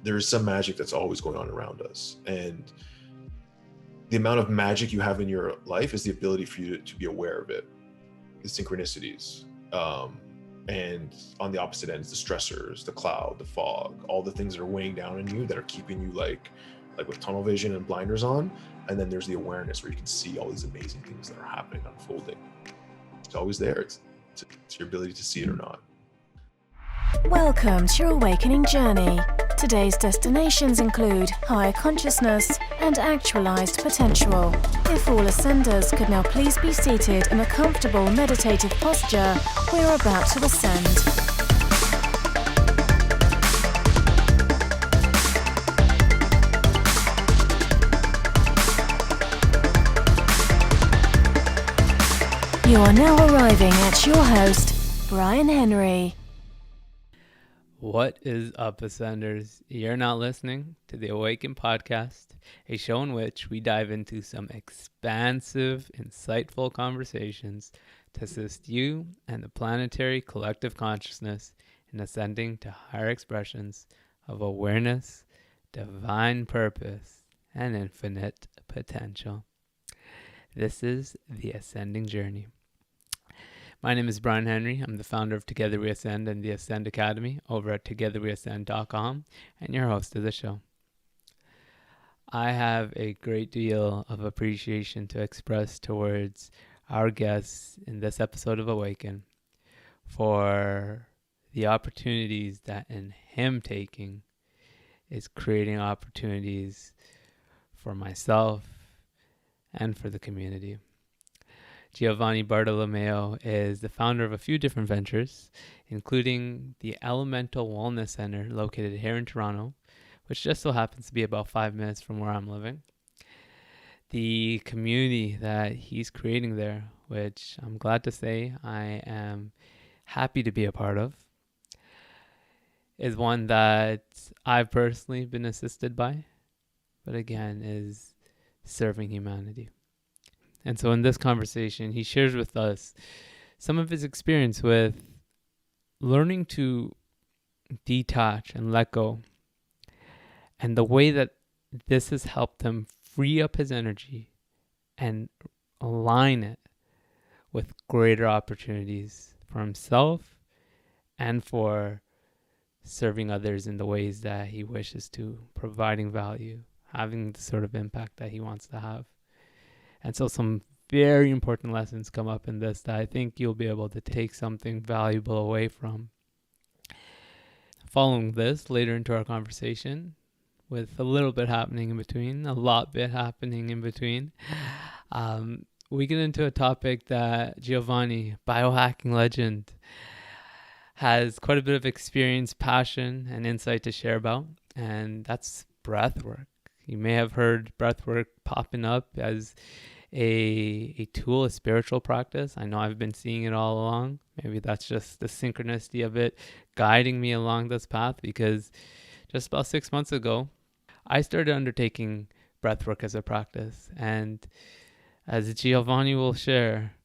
there's some magic that's always going on around us. And the amount of magic you have in your life is the ability for you to be aware of it, the synchronicities. And on the opposite ends, the stressors, the cloud, the fog, all the things that are weighing down on you that are keeping you like with tunnel vision and blinders on. And then there's the awareness where you can see all these amazing things that are happening, unfolding. It's always there. It's your ability to see it or not. Welcome to your awakening journey. Today's destinations include higher consciousness and actualized potential. If all ascenders could now please be seated in a comfortable meditative posture, we're about to ascend. You are now arriving at your host, Bryan Henry. What is up, Ascenders? You're not listening to the Awaken podcast, a show in which we dive into some expansive, insightful conversations to assist you and the planetary collective consciousness in ascending to higher expressions of awareness, divine purpose, and infinite potential. This is the Ascending Journey. My name is Bryan Henry. I'm the founder of Together We Ascend and the Ascend Academy over at togetherweascend.com and your host of the show. I have a great deal of appreciation to express towards our guests in this episode of Awaken for the opportunities that in him taking is creating opportunities for myself and for the community. Giovanni Bartolomeo is the founder of a few different ventures, including the Elemental Wellness Center located here in Toronto, which just so happens to be about 5 minutes from where I'm living. The community that he's creating there, which I'm glad to say I am happy to be a part of, is one that I've personally been assisted by, but again is serving humanity. And so in this conversation, he shares with us some of his experience with learning to detach and let go, and the way that this has helped him free up his energy and align it with greater opportunities for himself and for serving others in the ways that he wishes to, providing value, having the sort of impact that he wants to have. And so some very important lessons come up in this that I think you'll be able to take something valuable away from. Following this, later into our conversation, with a little bit happening in between, a lot bit happening in between, we get into a topic that Giovanni, biohacking legend, has quite a bit of experience, passion, and insight to share about, and that's breathwork. You may have heard breathwork popping up as a tool, a spiritual practice. I know I've been seeing it all along. Maybe that's just the synchronicity of it guiding me along this path, because just about 6 months ago, I started undertaking breathwork as a practice. And as Giovanni will share,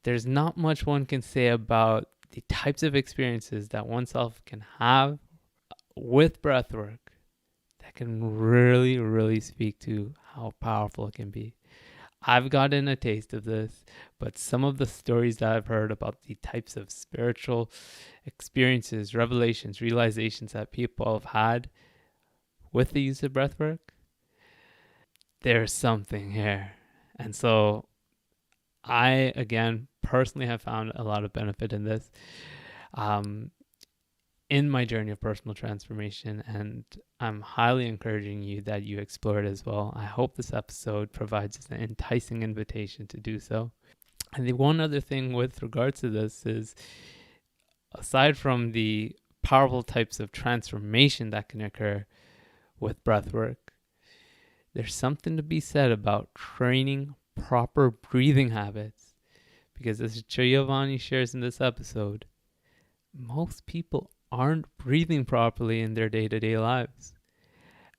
there's not much one can say about the types of experiences that oneself can have with breathwork that can really, really speak to how powerful it can be. I've gotten a taste of this, but some of the stories that I've heard about the types of spiritual experiences, revelations, realizations that people have had with the use of breathwork, there's something here. And so I, again, personally have found a lot of benefit in this. In my journey of personal transformation, and I'm highly encouraging you that you explore it as well. I hope this episode provides an enticing invitation to do so. And the one other thing with regards to this is, aside from the powerful types of transformation that can occur with breathwork, there's something to be said about training proper breathing habits. Because as Giovanni shares in this episode, most people aren't breathing properly in their day-to-day lives.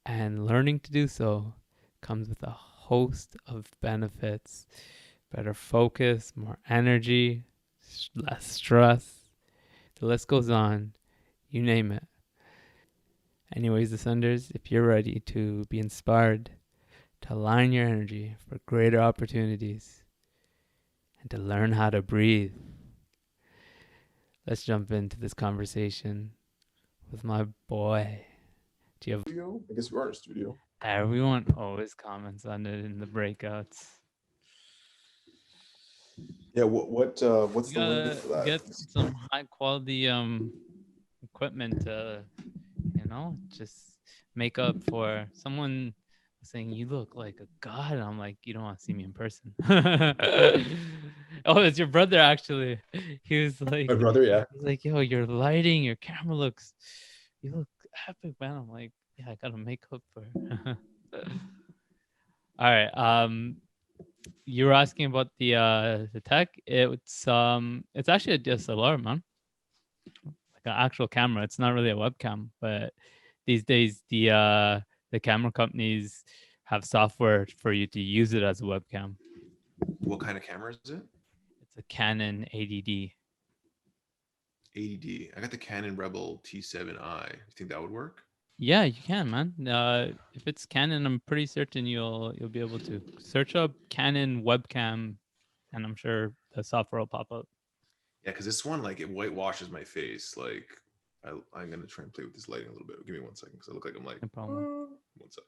And learning to do so comes with a host of benefits. Better focus, more energy, less stress. The list goes on, you name it. Anyways, Ascenders, if you're ready to be inspired, to align your energy for greater opportunities, and to learn how to breathe, let's jump into this conversation with my boy, Giovanni. Studio? I guess we are in a studio. Everyone always comments on it in the breakouts. Yeah. What's You the link gotta for that? get some high quality equipment to, just make up for someone saying you look like a god. I'm like, you don't want to see me in person. Oh, it's your brother actually. He was My brother, yeah. he's like, yo, your lighting, your camera you look epic, man. I'm like, yeah, I gotta make up for it. All right. You were asking about the tech. It's actually a DSLR, man. Like an actual camera. It's not really a webcam, but these days the camera companies have software for you to use it as a webcam. What kind of camera is it? It's a Canon 80D. 80D. I got the Canon Rebel T7i. You think that would work? Yeah, you can, man. If it's Canon, I'm pretty certain you'll be able to search up Canon webcam, and I'm sure the software will pop up. Yeah, because this one, like, it whitewashes my face. Like, I'm gonna try and play with this lighting a little bit. Give me 1 second, because I look like I'm like. No problem. 1 second.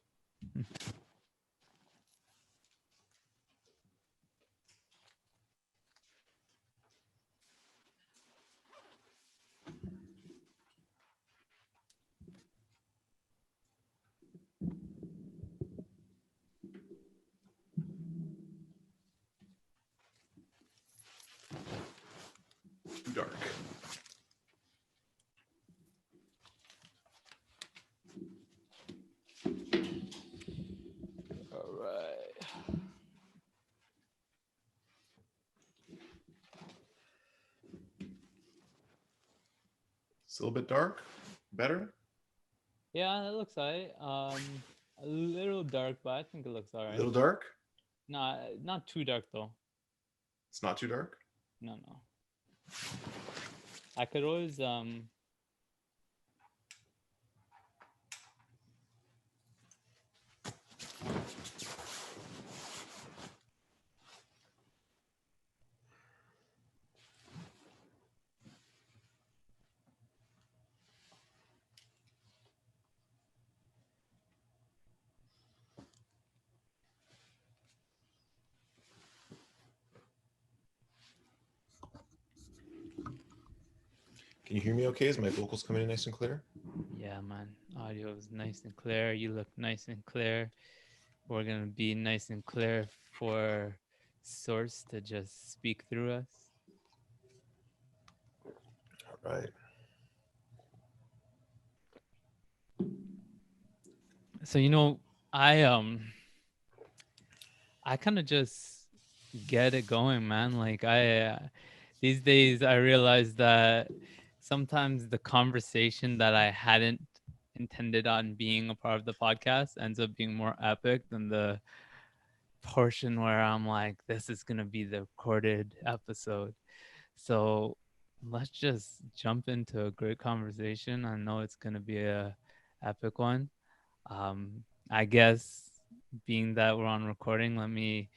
Too dark. All right. It's a little bit dark. Better. Yeah, that looks alright. A little dark, but I think it looks A alright. little dark. No, not too dark though. It's not too dark. No. I could always Can you hear me okay? Is my vocals coming in nice and clear? Yeah, man. Audio is nice and clear. You look nice and clear. We're gonna be nice and clear for Source to just speak through us. All right. So I kind of just get it going, man. Like these days I realize that sometimes the conversation that I hadn't intended on being a part of the podcast ends up being more epic than the portion where I'm like, this is gonna be the recorded episode. So let's just jump into a great conversation. I know it's gonna be a epic one. I guess being that we're on recording, let me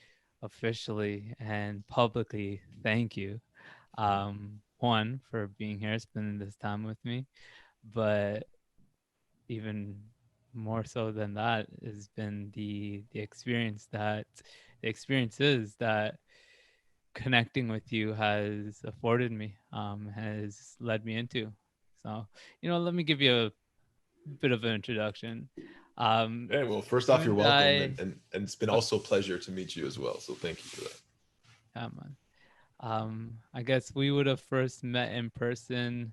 officially and publicly thank you. One, for being here, spending this time with me, but even more so than that has been the experiences that connecting with you has afforded me, has led me into. So, let me give you a bit of an introduction. Hey, well, first off, you're welcome, and it's been Okay. also a pleasure to meet you as well. So thank you for that. Yeah, man. I guess we would have first met in person.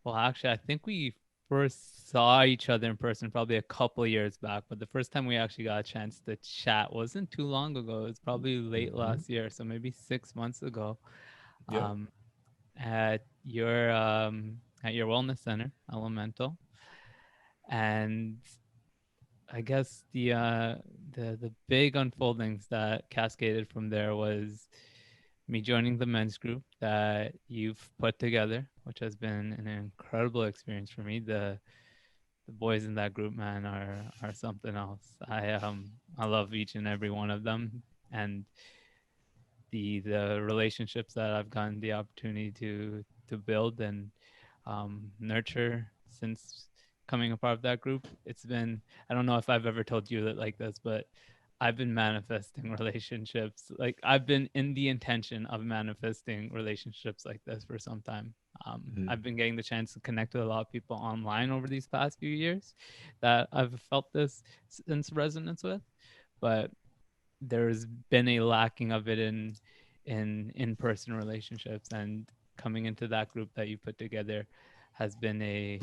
Well, actually, I think we first saw each other in person probably a couple of years back, but the first time we actually got a chance to chat wasn't too long ago. It was probably late last year, so maybe 6 months ago. Yeah. At your wellness center, Elemental, and I guess the big unfoldings that cascaded from there was me joining the men's group that you've put together, which has been an incredible experience for me. The boys in that group, man, are something else. I love each and every one of them, and the relationships that I've gotten the opportunity to build and nurture since coming a part of that group. It's been, I don't know if I've ever told you that like this, but I've been manifesting relationships. Like I've been in the intention of manifesting relationships like this for some time. Mhm. I've been getting the chance to connect with a lot of people online over these past few years that I've felt this sense of resonance with, but there's been a lacking of it in-person relationships, and coming into that group that you put together has been a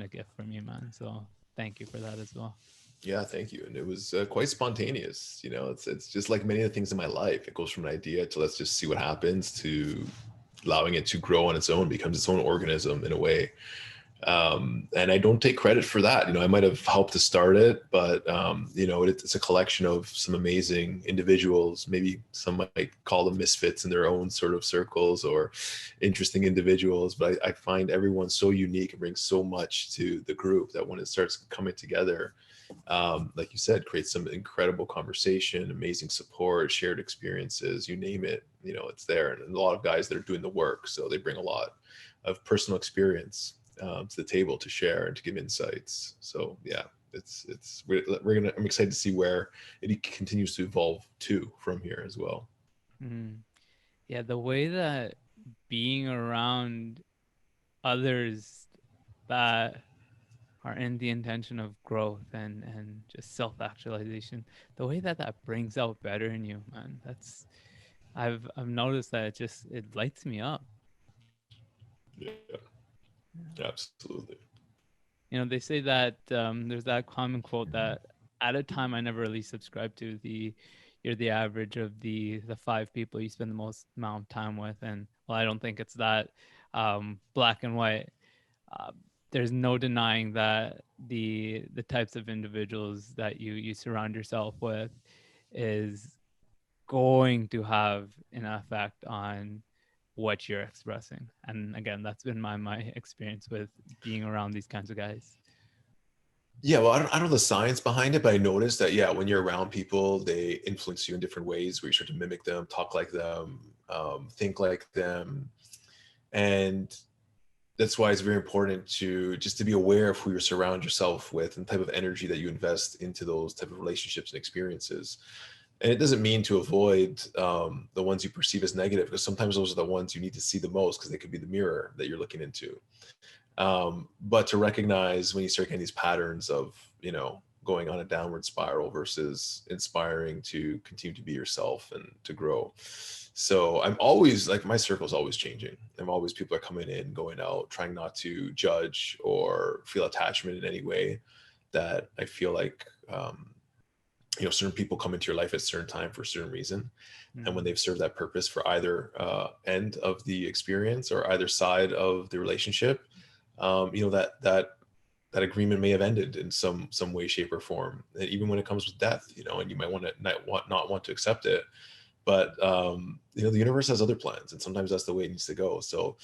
gift for me, man. So thank you for that as well. Yeah, thank you. And it was quite spontaneous. It's just like many of the things in my life. It goes from an idea to let's just see what happens to allowing it to grow on its own, becomes its own organism in a way. And I don't take credit for that. I might have helped to start it, but it's a collection of some amazing individuals. Maybe some might call them misfits in their own sort of circles, or interesting individuals. But I find everyone so unique and brings so much to the group that when it starts coming together, like you said, creates some incredible conversation, amazing support, shared experiences, you name it. It's there, and a lot of guys that are doing the work, so they bring a lot of personal experience to the table to share and to give insights. So yeah, we're gonna. I'm excited to see where it continues to evolve to from here as well. Mm. Yeah, the way that being around others that are in the intention of growth and just self-actualization, the way that that brings out better in you, man, that's I've noticed that it lights me up. Yeah, absolutely. They say that there's that common quote that at a time I never really subscribed to, the you're the average of the five people you spend the most amount of time with. And well, I don't think it's that black and white. uh, there's no denying that the types of individuals that you surround yourself with is going to have an effect on what you're expressing. And again, that's been my experience with being around these kinds of guys. Yeah, well, I don't know the science behind it, but I noticed that, yeah, when you're around people, they influence you in different ways where you start to mimic them, talk like them, think like them. And that's why it's very important to just to be aware of who you surround yourself with and the type of energy that you invest into those type of relationships and experiences. And it doesn't mean to avoid the ones you perceive as negative, because sometimes those are the ones you need to see the most, because they could be the mirror that you're looking into. But to recognize when you start getting these patterns of, going on a downward spiral versus inspiring to continue to be yourself and to grow. So I'm always like, my circle is always changing. I'm always, people are coming in, going out, trying not to judge or feel attachment in any way. That I feel like, certain people come into your life at a certain time for a certain reason. And when Mm-hmm. they've served that purpose for either end of the experience or either side of the relationship, that agreement may have ended in some way, shape, or form. And even when it comes with death, and you might want to not want to accept it, but the universe has other plans, and sometimes that's the way it needs to go. So,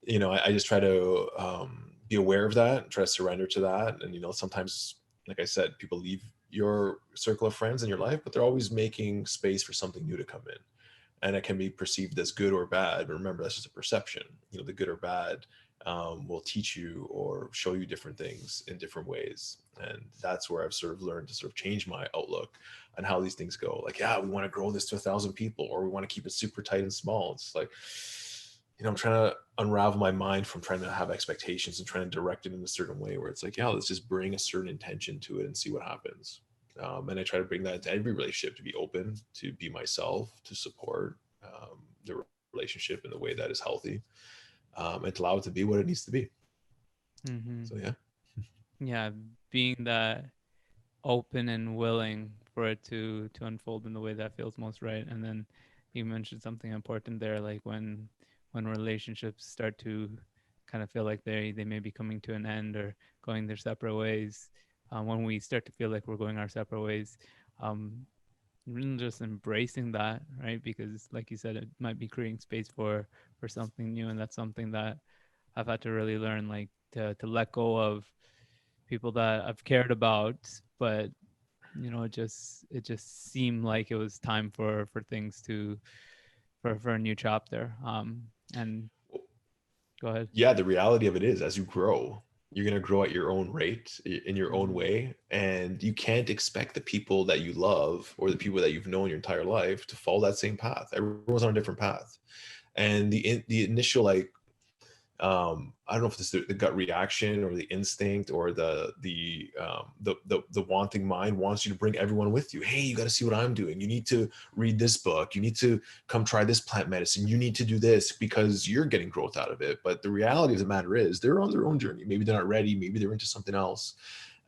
I just try to be aware of that, and try to surrender to that. And sometimes, like I said, people leave your circle of friends in your life, but they're always making space for something new to come in, and it can be perceived as good or bad. But remember, that's just a perception. The good or bad will teach you or show you different things in different ways. And that's where I've sort of learned to sort of change my outlook on how these things go. Like, yeah, we want to grow this to 1,000 people, or we want to keep it super tight and small. It's like, I'm trying to unravel my mind from trying to have expectations and trying to direct it in a certain way where it's like, yeah, let's just bring a certain intention to it and see what happens. And I try to bring that into every relationship, to be open, to be myself, to support the relationship in the way that is healthy, and to allow it to be what it needs to be. Mm-hmm. So yeah. Yeah, being that open and willing for it to unfold in the way that feels most right. And then you mentioned something important there, like when relationships start to kind of feel like they may be coming to an end or going their separate ways. When we start to feel like we're going our separate ways, um, really just embracing that, right? Because like you said, it might be creating space for something new, and that's something that I've had to really learn like to let go of people that I've cared about, but it just seemed like it was time for things to for a new chapter. And go ahead. Yeah, the reality of it is, as you grow, you're going to grow at your own rate, in your own Mm-hmm. way, and you can't expect the people that you love or the people that you've known your entire life to follow that same path. Everyone's on a different path, and the initial, like, I don't know if this is the gut reaction or the instinct or the wanting mind wants you to bring everyone with you. Hey, you got to see what I'm doing. You need to read this book. You need to come try this plant medicine. You need to do this because you're getting growth out of it. But the reality of the matter is, they're on their own journey. Maybe they're not ready. Maybe they're into something else.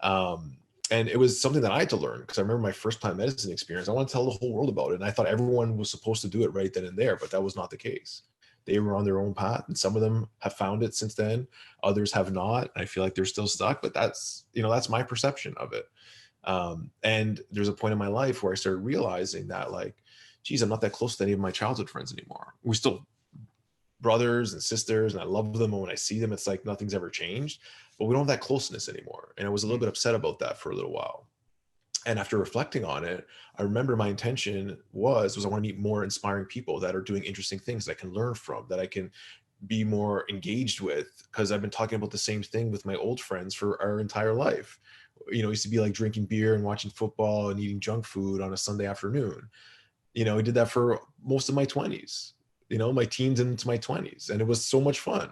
And it was something that I had to learn, because I remember my first plant medicine experience. I want to tell the whole world about it, and I thought everyone was supposed to do it right then and there, but that was not the case. They were on their own path, and some of them have found it since then. Others have not. I feel like they're still stuck, but that's my perception of it. And there's a point in my life where I started realizing that, like, geez, I'm not that close to any of my childhood friends anymore. We're still brothers and sisters, and I love them. And when I see them, it's like nothing's ever changed, but we don't have that closeness anymore. And I was a little bit upset about that for a little while. And after reflecting on it, I remember my intention was I want to meet more inspiring people that are doing interesting things that I can learn from, that I can be more engaged with, because I've been talking about the same thing with my old friends for our entire life. It used to be like drinking beer and watching football and eating junk food on a Sunday afternoon. I did that for most of my 20s, my teens into my 20s, and it was so much fun.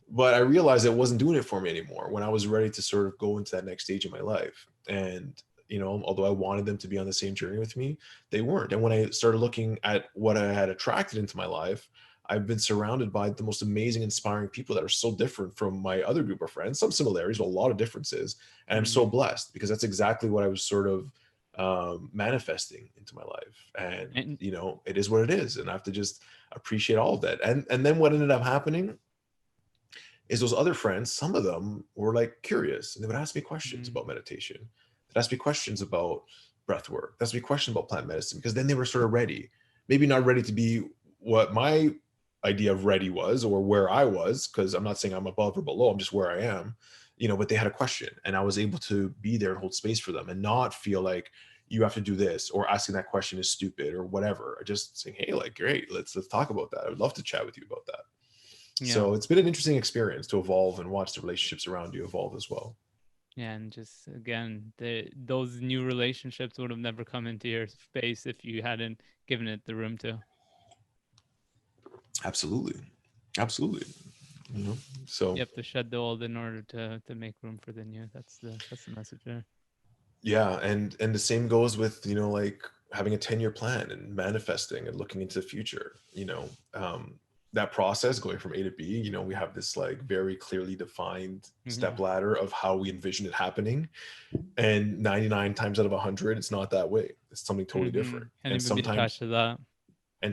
But I realized it wasn't doing it for me anymore when I was ready to sort of go into that next stage of my life. And although I wanted them to be on the same journey with me, they weren't. And when I started looking at what I had attracted into my life, I've been surrounded by the most amazing, inspiring people that are so different from my other group of friends. Some similarities, but a lot of differences. And I'm so Mm-hmm. blessed, because that's exactly what I was sort of manifesting into my life. And And it is what it is, and I have to just appreciate all of that. And then what ended up happening is, those other friends, some of them were like curious, and they would ask me questions mm, about meditation. They'd ask me questions about breath work. They'd ask me questions about plant medicine, because then they were sort of ready. Maybe not ready to be what my idea of ready was, or where I was, because I'm not saying I'm above or below, I'm just where I am, but they had a question, and I was able to be there and hold space for them and not feel like you have to do this, or asking that question is stupid or whatever. Just saying, hey, like, great, let's talk about that. I would love to chat with you about that. yeah. So it's been an interesting experience to evolve and watch the relationships around you evolve as well. Yeah, and just again, those new relationships would have never come into your space if you hadn't given it the room to. Absolutely. Absolutely. So You have to shed the old in order to make room for the new. That's the message there. yeah, and the same goes with, like, having a 10-year plan and manifesting and looking into the future. That process going from A to B, we have this, like, very clearly defined Yeah. step ladder of how we envision it happening. And 99 times out of 100, it's not that way. It's something totally Mm-hmm. different. Can't And even be attached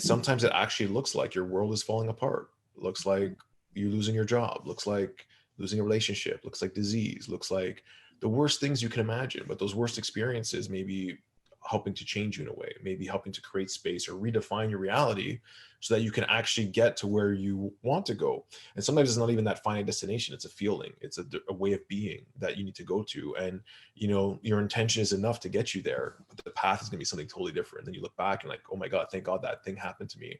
sometimes to that. it actually looks like your world is falling apart. It looks like you losing your job. Looks like losing a relationship. Looks like disease. Looks like the worst things you can imagine. But those worst experiences may be helping to change you in a way, maybe helping to create space or redefine your reality, so that you can actually get to where you want to go. And sometimes it's not even that finite destination. It's a feeling. It's a way of being that you need to go to. And your intention is enough to get you there, but the path is going to be something totally different. Then you look back and, like, oh my God, thank God that thing happened to me,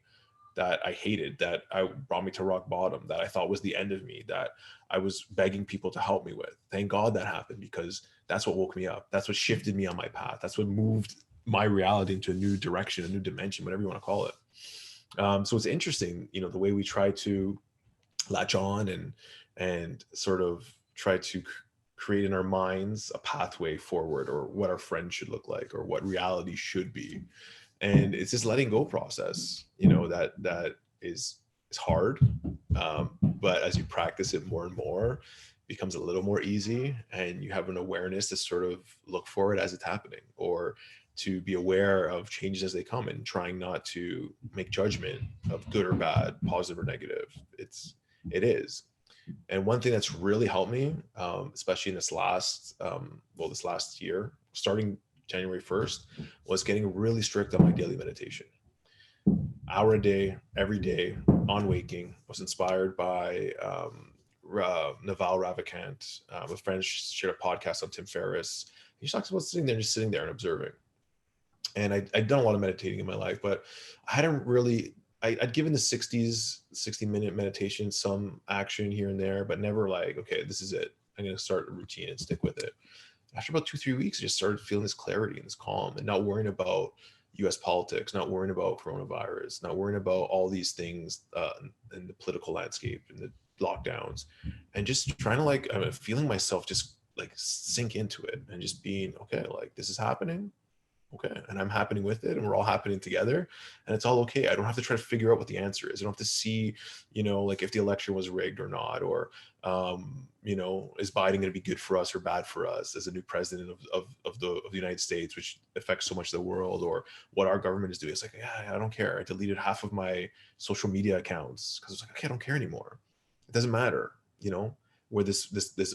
that I hated, that I brought me to rock bottom, that I thought was the end of me, that I was begging people to help me with. Thank God that happened, because that's what woke me up. That's what shifted me on my path. That's what moved my reality into a new direction, a new dimension, whatever you want to call it. So it's interesting, the way we try to latch on and sort of try to create in our minds a pathway forward, or what our friends should look like, or what reality should be. And it's this letting go process, that is hard, but as you practice it more and more, it becomes a little more easy, and you have an awareness to sort of look for it as it's happening, or to be aware of changes as they come, and trying not to make judgment of good or bad, positive or negative. It is. And one thing that's really helped me, especially in this last year, starting January 1st, was getting really strict on my daily meditation. hour a day, every day on Waking. I was inspired by Naval Ravikant. A friend shared a podcast on Tim Ferriss. He talks about just sitting there and observing. And I'd done a lot of meditating in my life, but I hadn't really, I'd given the 60-minute meditation some action here and there, but never like, okay, this is it. I'm going to start a routine and stick with it. After about 2-3 weeks, I just started feeling this clarity and this calm and not worrying about US politics, not worrying about coronavirus, not worrying about all these things in the political landscape and the lockdowns, and just trying to like, feeling myself just like sink into it and just being, okay, like this is happening. Okay. And I'm happening with it and we're all happening together and it's all okay. I don't have to try to figure out what the answer is. I don't have to see, like if the election was rigged or not, or, is Biden going to be good for us or bad for us as a new president of the United States, which affects so much of the world, or what our government is doing. It's like, yeah, I don't care. I deleted half of my social media accounts because it's like, okay, I don't care anymore. It doesn't matter, where this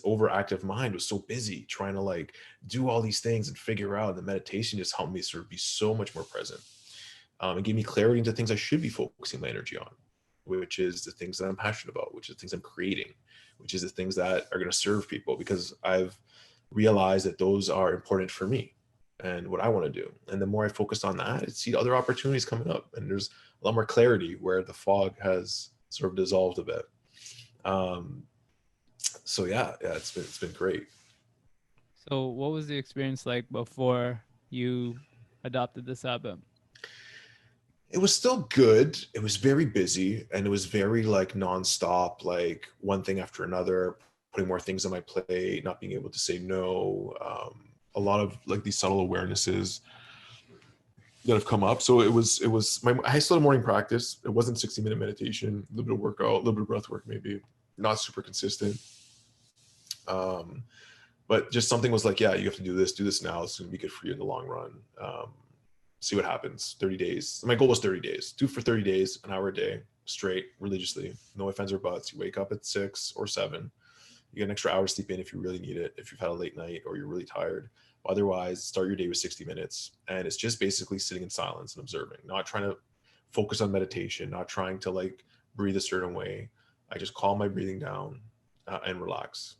overactive mind was so busy trying to like do all these things and figure out. The meditation just helped me sort of be so much more present. And gave me clarity into things I should be focusing my energy on, which is the things that I'm passionate about, which is the things I'm creating, which is the things that are going to serve people, because I've realized that those are important for me and what I want to do. And the more I focus on that, I see other opportunities coming up, and there's a lot more clarity where the fog has sort of dissolved a bit. So yeah, it's been great. So, what was the experience like before you adopted this habit? It was still good. It was very busy and it was very like nonstop, like one thing after another, putting more things on my plate, not being able to say no. A lot of like these subtle awarenesses that have come up. So I still had morning practice. It wasn't 60-minute meditation, a little bit of workout, a little bit of breath work, maybe not super consistent. But just something was like, yeah, you have to do this now. It's going to be good for you in the long run. See what happens. 30 days. My goal was 30 days. Do for 30 days, an hour a day, straight, religiously. No ifs, ands, or buts. You wake up at 6 or 7. You get an extra hour sleep in if you really need it, if you've had a late night or you're really tired. Otherwise, start your day with 60 minutes. And it's just basically sitting in silence and observing, not trying to focus on meditation, not trying to like breathe a certain way. I just calm my breathing down and relax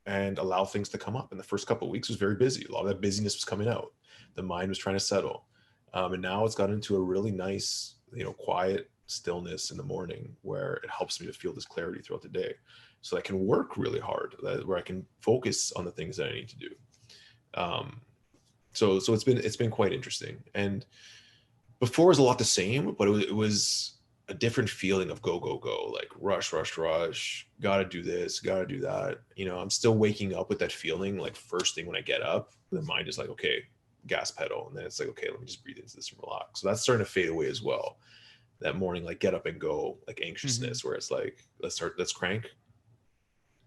and allow things to come up. And the first couple of weeks was very busy. A lot of that busyness was coming out. The mind was trying to settle. And now it's gotten into a really nice, quiet stillness in the morning where it helps me to feel this clarity throughout the day. So I can work really hard, where I can focus on the things that I need to do. So it's been quite interesting. And before was a lot the same, but it was a different feeling of go, like rush, gotta do this, gotta do that. I'm still waking up with that feeling, like first thing when I get up, the mind is like, okay, gas pedal. And then it's like, okay, let me just breathe into this and relax. So that's starting to fade away as well. That morning, like get up and go, like anxiousness, where it's like, let's crank.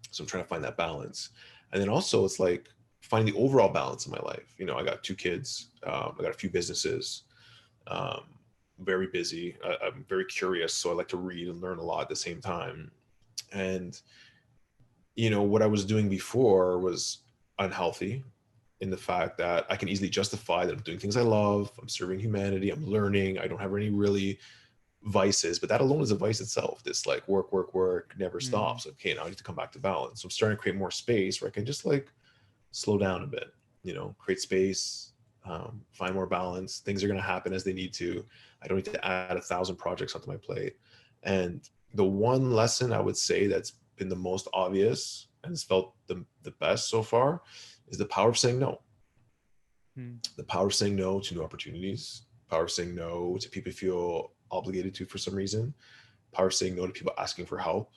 So I'm trying to find that balance. And then also it's like finding the overall balance in my life. I got 2 kids. I got a few businesses. Very busy. I'm very curious, so I like to read and learn a lot at the same time. And what I was doing before was unhealthy, in the fact that I can easily justify that I'm doing things I love, I'm serving humanity, I'm learning, I don't have any really vices, but that alone is a vice itself. This like work never stops. Okay, now I need to come back to balance. So I'm starting to create more space where I can just like slow down a bit, create space, find more balance. Things are going to happen as they need to. I don't need to add 1,000 projects onto my plate. And the one lesson I would say that's been the most obvious and has felt the best so far is the power of saying no. The power of saying no to new opportunities, power of saying no to people you feel obligated to for some reason, power of saying no to people asking for help.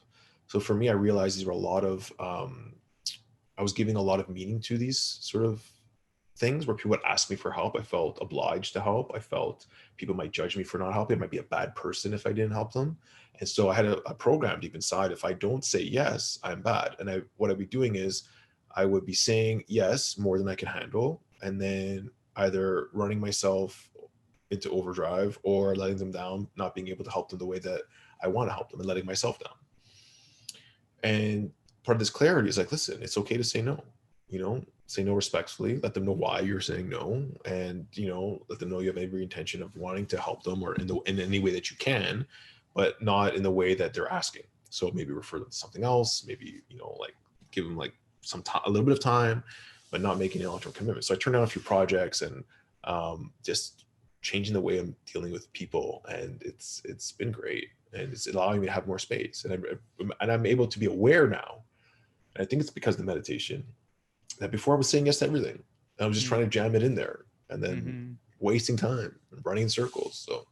So for me, I realized these were a lot of, I was giving a lot of meaning to these sort of things where people would ask me for help. I felt obliged to help. I felt people might judge me for not helping. I might be a bad person if I didn't help them. And so I had a program deep inside. If I don't say yes, I'm bad. And what I'd be doing is I would be saying yes more than I can handle, and then either running myself into overdrive or letting them down, not being able to help them the way that I want to help them, and letting myself down. And part of this clarity is like, listen, it's okay to say no. say no respectfully, let them know why you're saying no, and let them know you have every intention of wanting to help them, or in any way that you can, but not in the way that they're asking. So maybe refer them to something else, maybe like give them like some time, a little bit of time, but not making a long-term commitment. So I turned down a few projects, and just changing the way I'm dealing with people, and it's been great, and it's allowing me to have more space, and I'm able to be aware now. And I think it's because of the meditation, that before I was saying yes to everything. I was just trying to jam it in there, and then Mm-hmm. wasting time and running in circles. So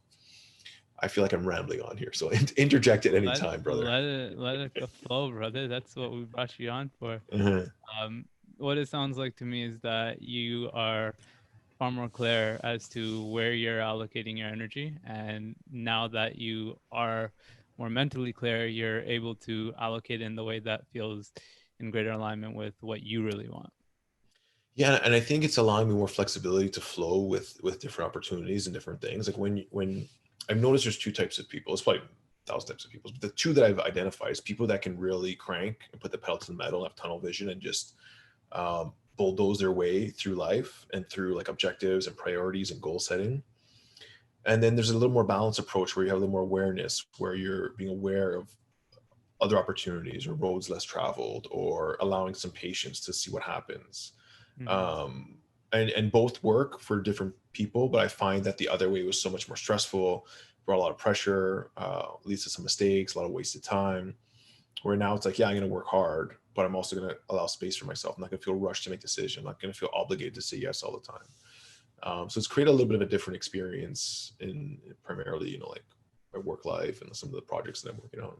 I feel like I'm rambling on here. So interject at any time, brother. Let it go flow, brother. That's what we brought you on for. Uh-huh. Um, what it sounds like to me is that you are far more clear as to where you're allocating your energy, and now that you are more mentally clear, you're able to allocate in the way that feels in greater alignment with what you really want. Yeah, and I think it's allowing me more flexibility to flow with different opportunities and different things. Like when I've noticed there's two types of people. It's probably 1,000 types of people, but the two that I've identified is people that can really crank and put the pedal to the metal and have tunnel vision, and just bulldoze their way through life and through like objectives and priorities and goal setting. And then there's a little more balanced approach where you have a little more awareness, where you're being aware of other opportunities or roads less traveled, or allowing some patience to see what happens. Mm-hmm. um, and both work for different people, but I find that the other way was so much more stressful, brought a lot of pressure, leads to some mistakes, a lot of wasted time, where now it's like, yeah, I'm going to work hard, but I'm also going to allow space for myself. I'm not going to feel rushed to make decisions. I'm not going to feel obligated to say yes all the time. So it's created a little bit of a different experience in primarily, like my work life and some of the projects that I'm working on.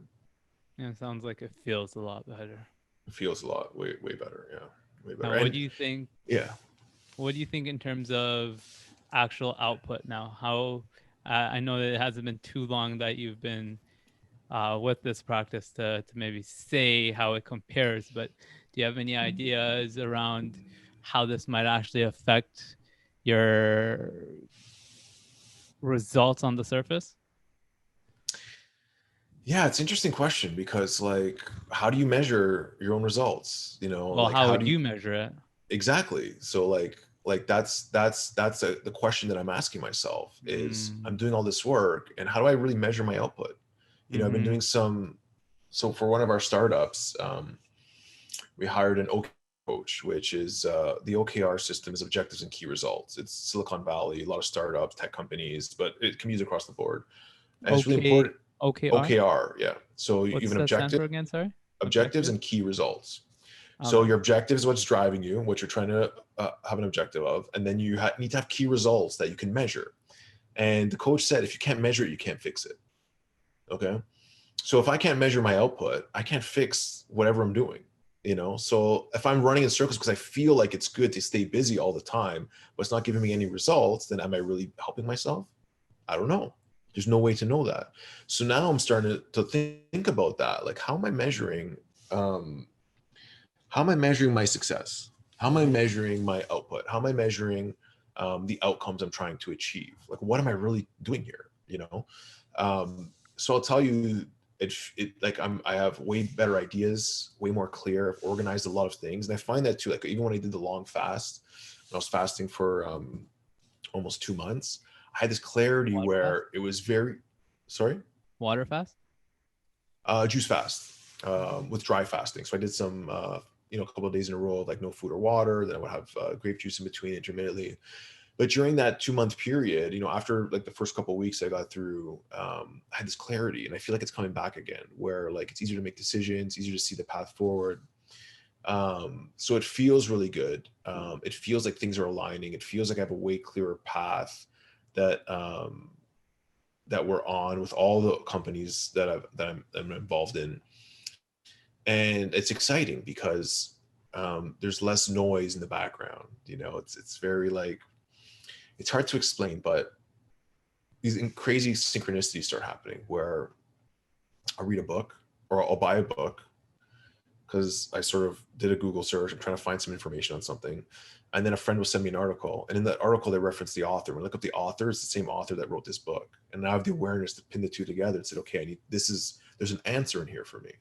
Yeah, it sounds like it feels a lot better. It feels a lot way better. Yeah, way better. Now, what And do you think? yeah, What do you think in terms of actual output now? How I know that it hasn't been too long that you've been with this practice to maybe say how it compares, but do you have any ideas around how this might actually affect your results on the surface? yeah, it's an interesting question, because like, how do you measure your own results? Well, Like how how would do you you measure it? exactly? So like that's the question that I'm asking myself is, I'm Mm, doing all this work, and how do I really measure my output? I've been mm-hmm. doing some. So for one of our startups, we hired an OK coach, which is the OKR system is objectives and key results. It's Silicon Valley, a lot of startups, tech companies, but it can be used across the board. And it's really Okay, important. OKR. OKR, yeah. So you have What's an that stand objective, for again? Sorry, objectives, objective. and key results. So Okay. your objective is what's driving you, what you're trying to have an objective of, and then you need to have key results that you can measure. And the coach said, if you can't measure it, you can't fix it. Okay. So if I can't measure my output, I can't fix whatever I'm doing. So if I'm running in circles because I feel like it's good to stay busy all the time, but it's not giving me any results, then am I really helping myself? I don't know. There's no way to know that. So now I'm starting to think about that. Like, um, how am I measuring my success? How am I measuring my output? How am I measuring the outcomes I'm trying to achieve? Like, what am I really doing here? So I'll tell you, I have way better ideas, way more clear. I've organized a lot of things, and I find that too. Like, even when I did the long fast, when I was fasting for almost 2 months, I had this clarity Water fast. where it was very, sorry, Water fast. juice fast with dry fasting. So I did some, a couple of days in a row of like no food or water. Then I would have grape juice in between intermittently. But during that 2 month period, after like the first couple of weeks I got through, I had this clarity, and I feel like it's coming back again, where like it's easier to make decisions, easier to see the path forward. So it feels really good. It feels like things are aligning. It feels like I have a way clearer path that that we're on with all the companies I'm involved in. And it's exciting because there's less noise in the background. It's very like, it's hard to explain, but these crazy synchronicities start happening where I'll read a book, or I'll buy a book because I sort of did a Google search. I'm trying to find some information on something. And then a friend will send me an article. And in that article, they reference the author. When I look up the author, it's the same author that wrote this book. And now I have the awareness to pin the two together and said, okay, there's an answer in here for me.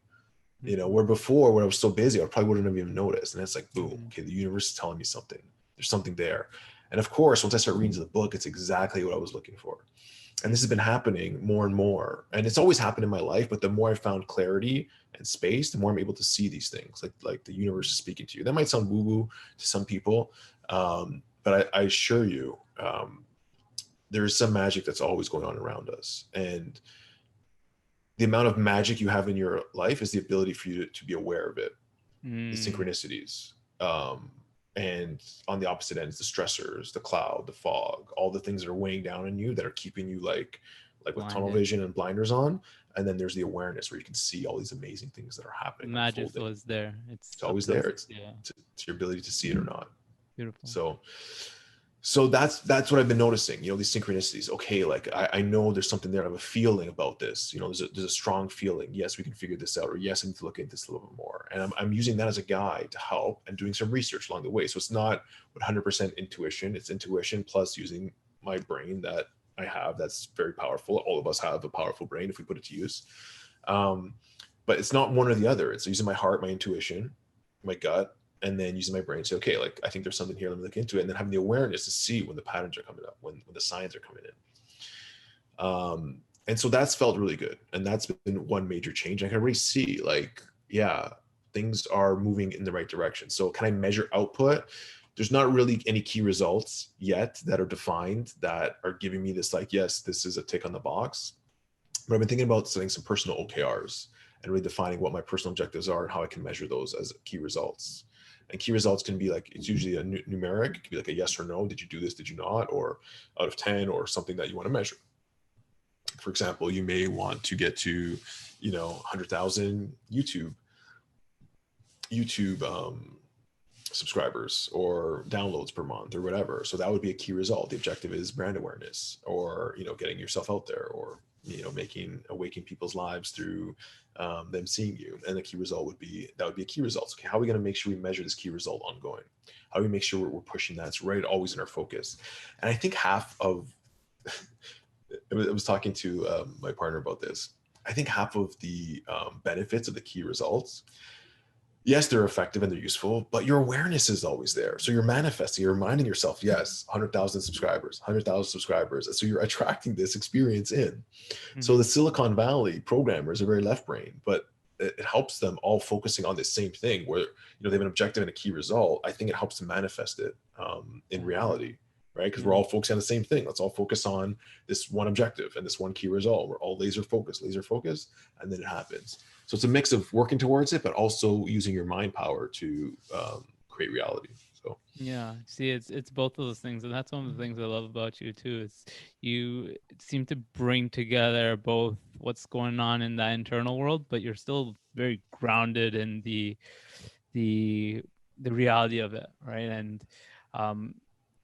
Where before, when I was so busy, I probably wouldn't have even noticed. And it's like, boom, Mhm. okay, the universe is telling me something. There's something there. And of course, once I start reading the book, it's exactly what I was looking for. And this has been happening more and more. And it's always happened in my life, but the more I found clarity and space, the more I'm able to see these things. Like the universe is speaking to you. That might sound woo-woo to some people. But I assure you, there's some magic that's always going on around us. And the amount of magic you have in your life is the ability for you to be aware of it, the Mm. synchronicities. And on the opposite end is the stressors, the cloud, the fog, all the things that are weighing down on you that are keeping you like with tunnel Blinded. vision and blinders on. And then there's the awareness where you can see all these amazing things that are The happening, magic unfolding. was there. It's It's up always to there. us. It's, Yeah. it's your ability to see it or not. Beautiful. So that's what I've been noticing, these synchronicities. Okay, like I know there's something there. I have a feeling about this. There's a strong feeling. Yes, we can figure this out, or yes, I need to look into this a little bit more. And I'm using that as a guide to help and doing some research along the way. So it's not 100% intuition. It's intuition plus using my brain that I have. That's very powerful. All of us have a powerful brain if we put it to use. Um, but it's not one or the other. It's using my heart, my intuition, my gut, and then using my brain to say, okay, like I think there's something here, let me look into it. And then having the awareness to see when the patterns are coming up, when the signs are coming in. And so that's felt really good. And that's been one major change. I can already see like, yeah, things are moving in the right direction. So can I measure output? There's not really any key results yet that are defined that are giving me this, like, yes, this is a tick on the box. But I've been thinking about setting some personal OKRs and really defining what my personal objectives are and how I can measure those as key results. And key results can be like, it's usually a numeric. It could be like a yes or no. Did you do this? Did you not? Or out of 10, or something that you want to measure. For example, you may want to get to, 100,000 YouTube subscribers or downloads per month or whatever. So that would be a key result. The objective is brand awareness, or getting yourself out there, or awakening people's lives through them seeing you. And the key result would be a key result. Okay, how are we going to make sure we measure this key result ongoing? How do we make sure we're pushing that? It's right, always in our focus. And I think half of I was talking to my partner about this. I think half of the benefits of the key results, yes, they're effective and they're useful, but your awareness is always there. So you're manifesting, you're reminding yourself, yes, 100,000 subscribers, 100,000 subscribers. And so you're attracting this experience in. So the Mhm. Silicon Valley programmers are very left brain, but it helps them all focusing on the same thing where, they have an objective and a key result. I think it helps to manifest it in reality, right? Because we're Yeah. all focusing on the same thing. Let's all focus on this one objective and this one key result. We're all laser focused, and then it happens. So it's a mix of working towards it, but also using your mind power to create reality. So Yeah, see, it's both of those things, and that's one of the things I love about you too. Is you seem to bring together both what's going on in that internal world, but you're still very grounded in the the reality of it, right? And um,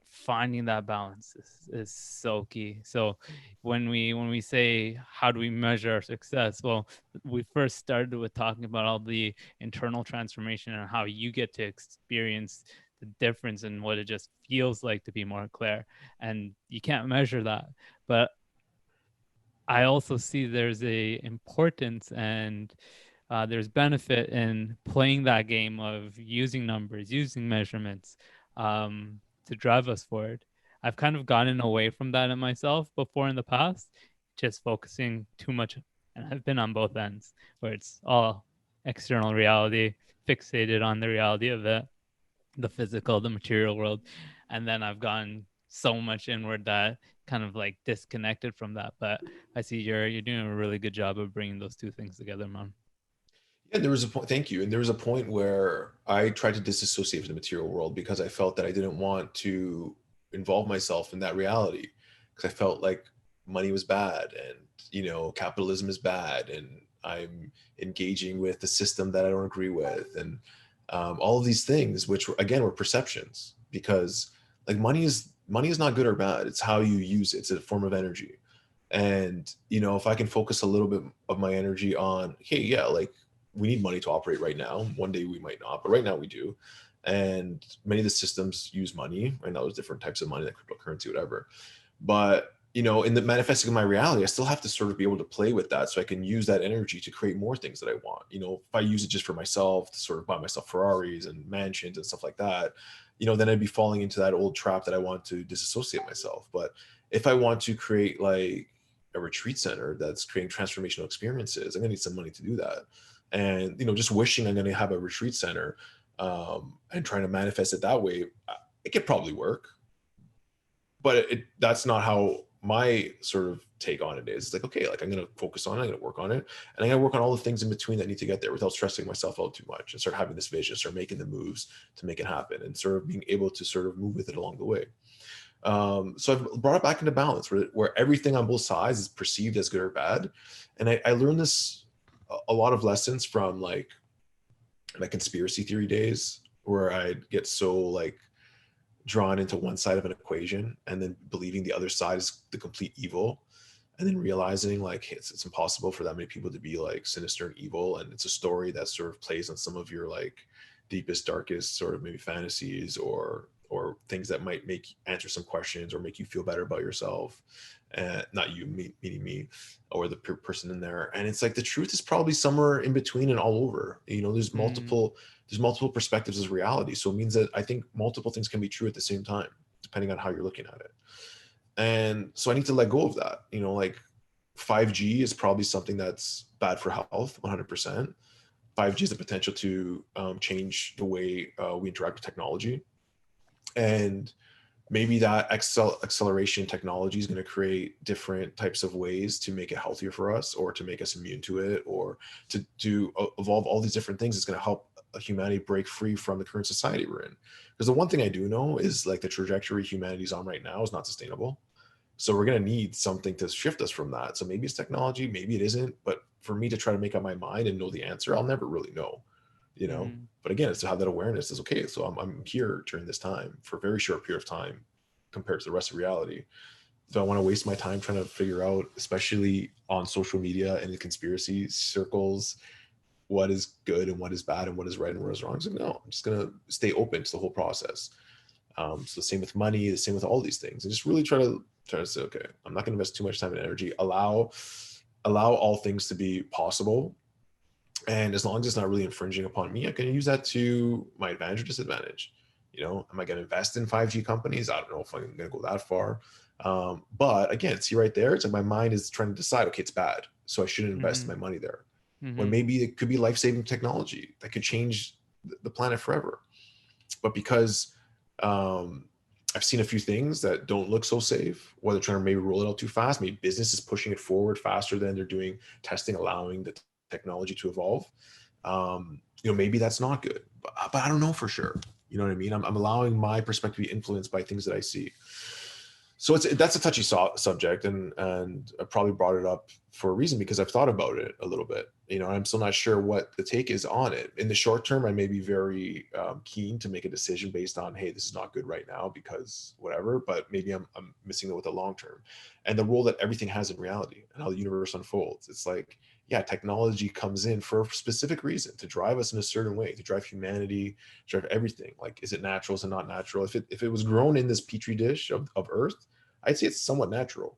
finding that balance is so key. So when we say how do we measure our success, well, we first started with talking about all the internal transformation and how you get to experience the difference in what it just feels like to be more clear, and you can't measure that. But I also see there's a importance and there's benefit in playing that game of using numbers, using measurements to drive us forward. I've kind of gotten away from that in myself before in the past, just focusing too much, and I've been on both ends where it's all external reality, fixated on the reality of it, the physical, the material world. And then I've gone so much inward that kind of like disconnected from that. But I see you're doing a really good job of bringing those two things together, man. yeah, there was a point. Thank you. And there was a point where I tried to disassociate from the material world because I felt that I didn't want to involve myself in that reality, because I felt like money was bad, and capitalism is bad, and I'm engaging with the system that I don't agree with, and all of these things, which again were perceptions. Because like money is not good or bad. It's how you use it. It's a form of energy. And if I can focus a little bit of my energy on, hey, yeah, like we need money to operate right now. One day we might not, but right now we do. And many of the systems use money. Right now there's different types of money, like cryptocurrency, whatever. But in the manifesting of my reality, I still have to sort of be able to play with that so I can use that energy to create more things that I want. If I use it just for myself to sort of buy myself Ferraris and mansions and stuff like that, then I'd be falling into that old trap that I want to disassociate myself. But if I want to create like a retreat center that's creating transformational experiences, I'm gonna need some money to do that. And just wishing I'm gonna have a retreat center, and trying to manifest it that way, it could probably work, but that's not how my sort of take on it is. It's like, okay, like I'm going to focus on it, I'm going to work on it, and I'm going to work on all the things in between that need to get there without stressing myself out too much, and start having this vision, start making the moves to make it happen, and sort of being able to sort of move with it along the way. So I've brought it back into balance where everything on both sides is perceived as good or bad. And I learned this, a lot of lessons from like my conspiracy theory days, where I'd get so like drawn into one side of an equation and then believing the other side is the complete evil, and then realizing like it's impossible for that many people to be like sinister and evil, and it's a story that sort of plays on some of your like deepest, darkest sort of maybe fantasies or things that might make answer some questions or make you feel better about yourself, and not you, meaning me, or the person in there. And it's like the truth is probably somewhere in between and all over. There's multiple perspectives as reality, so it means that I think multiple things can be true at the same time depending on how you're looking at it. And so I need to let go of that. Like 5G is probably something that's bad for health, 100%. 5G has the potential to change the way we interact with technology. And maybe that acceleration technology is going to create different types of ways to make it healthier for us, or to make us immune to it, or to evolve all these different things. It's going to help humanity break free from the current society we're in. Because the one thing I do know is like the trajectory humanity's on right now is not sustainable. So we're going to need something to shift us from that. So maybe it's technology, maybe it isn't. But for me to try to make up my mind and know the answer, I'll never really know. But again, it's to have that awareness is okay. So I'm here during this time for a very short period of time compared to the rest of reality. So I want to waste my time trying to figure out, especially on social media and in conspiracy circles, what is good and what is bad and what is right and what is wrong. So no, I'm just going to stay open to the whole process. So the same with money, the same with all these things, and just really try to say, okay, I'm not going to invest too much time and energy. Allow all things to be possible. And as long as it's not really infringing upon me, I can use that to my advantage or disadvantage. Am I going to invest in 5G companies? I don't know if I'm going to go that far. But again, see right there, it's like my mind is trying to decide, okay, it's bad, so I shouldn't invest my money there. When maybe it could be life-saving technology that could change the planet forever. But because I've seen a few things that don't look so safe, whether they're trying to maybe roll it out too fast, maybe business is pushing it forward faster than they're doing testing, allowing the technology to evolve. Maybe that's not good, but I don't know for sure. You know what I mean? I'm allowing my perspective to be influenced by things that I see. So that's a touchy subject, and I probably brought it up for a reason, because I've thought about it a little bit. I'm still not sure what the take is on it. In the short term, I may be very keen to make a decision based on, hey, this is not good right now because whatever. But maybe I'm missing it with the long term, and the role that everything has in reality and how the universe unfolds. It's like, yeah, technology comes in for a specific reason, to drive us in a certain way, to drive humanity, drive everything. Like, is it natural? Is it not natural? If it was grown in this petri dish of Earth, I'd say it's somewhat natural.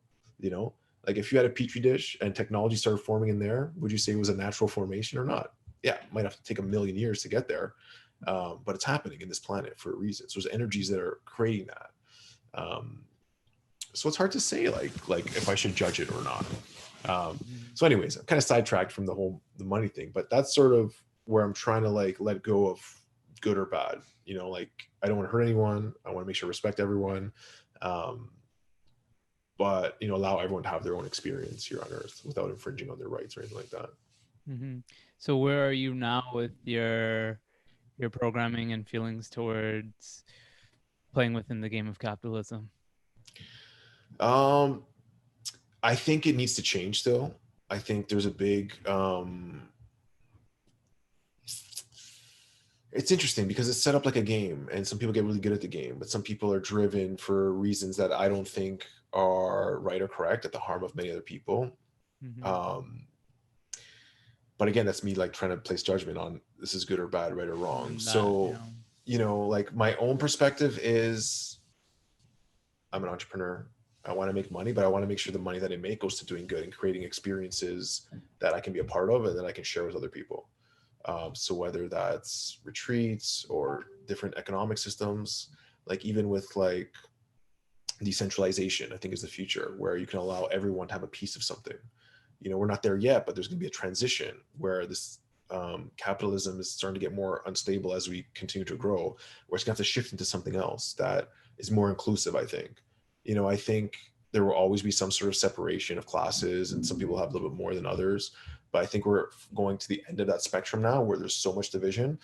Like if you had a petri dish and technology started forming in there, would you say it was a natural formation or not? Yeah, it might have to take a million years to get there, but it's happening in this planet for a reason. So there's energies that are creating that. So it's hard to say like if I should judge it or not. So anyways, I'm kind of sidetracked from the money thing, but that's sort of where I'm trying to like let go of good or bad. Like I don't want to hurt anyone. I want to make sure I respect everyone. But allow everyone to have their own experience here on Earth without infringing on their rights or anything like that. So where are you now with your programming and feelings towards playing within the game of capitalism? I think it needs to change still. I think there's a big it's interesting because it's set up like a game, and some people get really good at the game, but some people are driven for reasons that I don't think are right or correct, at the harm of many other people. But again, that's me like trying to place judgment on this is good or bad, right or wrong. Like my own perspective is I'm an entrepreneur. I want to make money, but I want to make sure the money that I make goes to doing good and creating experiences that I can be a part of and that I can share with other people. So whether that's retreats or different economic systems, like even with like decentralization, I think is the future, where you can allow everyone to have a piece of something. We're not there yet, but there's going to be a transition where this capitalism is starting to get more unstable as we continue to grow, where it's going to have to shift into something else that is more inclusive, I think. I think there will always be some sort of separation of classes, and some people have a little bit more than others. But I think we're going to the end of that spectrum now, where there's so much division.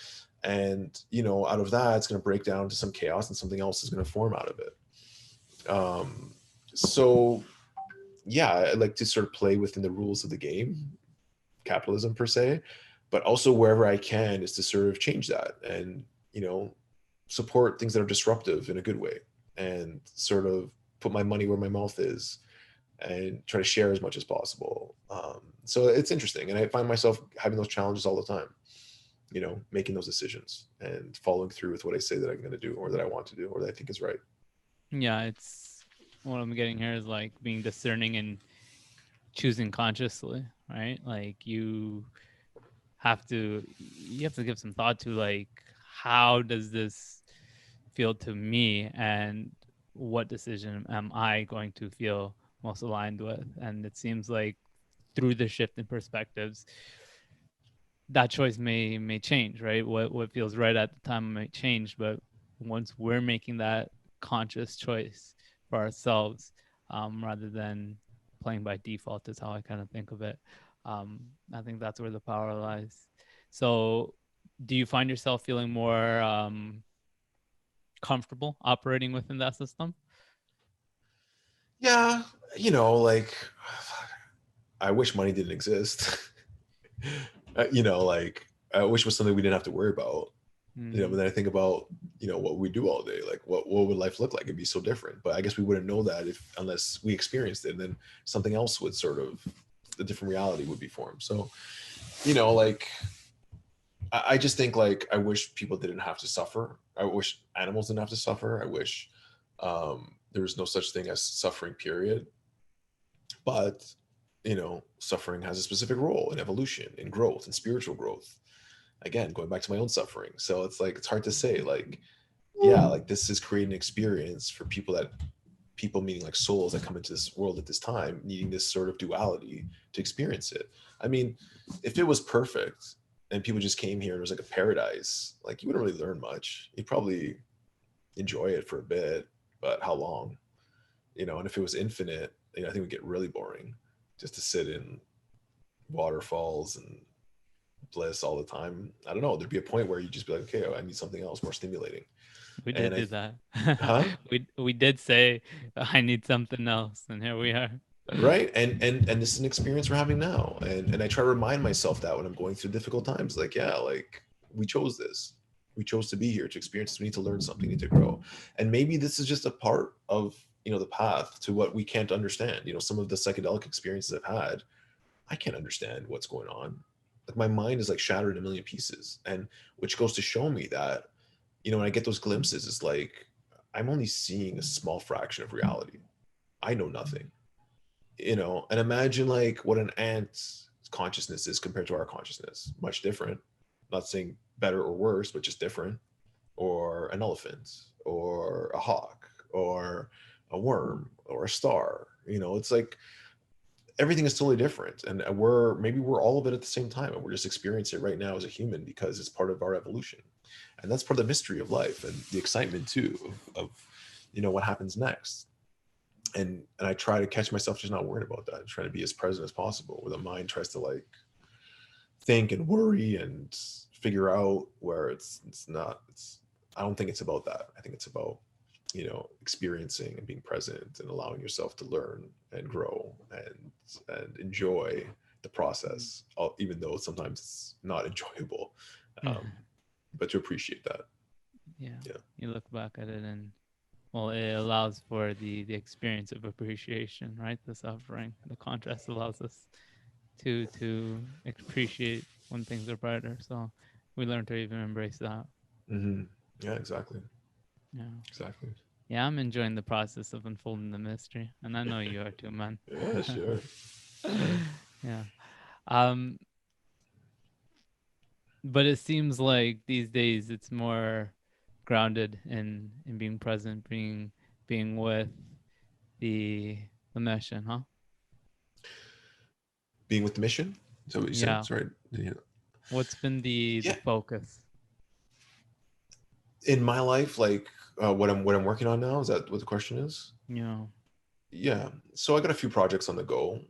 And, out of that, it's going to break down to some chaos, and something else is going to form out of it. So yeah, I like to sort of play within the rules of the game, capitalism per se, but also wherever I can is to sort of change that and, support things that are disruptive in a good way, and sort of put my money where my mouth is and try to share as much as possible. So it's interesting. And I find myself having those challenges all the time, making those decisions and following through with what I say that I'm going to do, or that I want to do, or that I think is right. Yeah, it's what I'm getting here is like being discerning and choosing consciously, right? Like you have to give some thought to like, how does this feel to me, and what decision am I going to feel most aligned with? And it seems like through the shift in perspectives, that choice may change, right? What feels right at the time might change, but once we're making that conscious choice for ourselves, rather than playing by default, is how I kind of think of it. I think that's where the power lies. So, do you find yourself feeling more comfortable operating within that system? Yeah, like I wish money didn't exist. Like I wish it was something we didn't have to worry about. But then I think about, what we do all day, like what would life look like? It'd be so different. But I guess we wouldn't know that unless we experienced it, and then something else would sort of, a different reality would be formed. So, like I just think like I wish people didn't have to suffer. I wish animals didn't have to suffer. I wish there was no such thing as suffering, period. But suffering has a specific role in evolution, in growth, and spiritual growth. Again, going back to my own suffering. So it's like, it's hard to say, like, yeah, like this is creating an experience for people meaning like souls that come into this world at this time, needing this sort of duality to experience it. I mean, if it was perfect and people just came here and it was like a paradise, like you wouldn't really learn much. You'd probably enjoy it for a bit, but how long? And if it was infinite, I think it would get really boring just to sit in waterfalls and bliss all the time. I don't know. There'd be a point where you just be like, okay, I need something else more stimulating. We did And do that. huh? We did say I need something else, and here we are. Right. And this is an experience we're having now. And I try to remind myself that when I'm going through difficult times, like, yeah, like we chose this. We chose to be here to experience this. We need to learn something, we need to grow. And maybe this is just a part of, the path to what we can't understand. Some of the psychedelic experiences I've had, I can't understand what's going on. Like my mind is like shattered in a million pieces. And which goes to show me that, when I get those glimpses, it's like I'm only seeing a small fraction of reality. I know nothing. And imagine like what an ant's consciousness is compared to our consciousness. Much different. Not saying better or worse, but just different. Or an elephant, or a hawk, or a worm, or a star. It's like everything is totally different, and we're all of it at the same time, and we're just experiencing it right now as a human because it's part of our evolution. And that's part of the mystery of life and the excitement too of what happens next. And I try to catch myself just not worrying about that and trying to be as present as possible, where the mind tries to like think and worry and figure out, where it's not. I don't think it's about that. I think it's about experiencing and being present and allowing yourself to learn and grow and enjoy the process, even though sometimes it's not enjoyable, but to appreciate that. Yeah. Yeah. You look back at it, and well, it allows for the experience of appreciation, right? The suffering, the contrast allows us to appreciate when things are brighter. So we learn to even embrace that. Mm-hmm. Yeah, exactly. Yeah. Exactly. Yeah, I'm enjoying the process of unfolding the mystery, and I know you are too, man. Yeah, sure. Yeah. Um, but it seems like these days it's more grounded in being present, being with the mission, huh? Being with the mission. Is that what you said? Yeah. Sorry. Yeah. What's been the Yeah. focus? In my life, like what I'm working on now, is that what the question is? Yeah. Yeah. So I got a few projects on the go.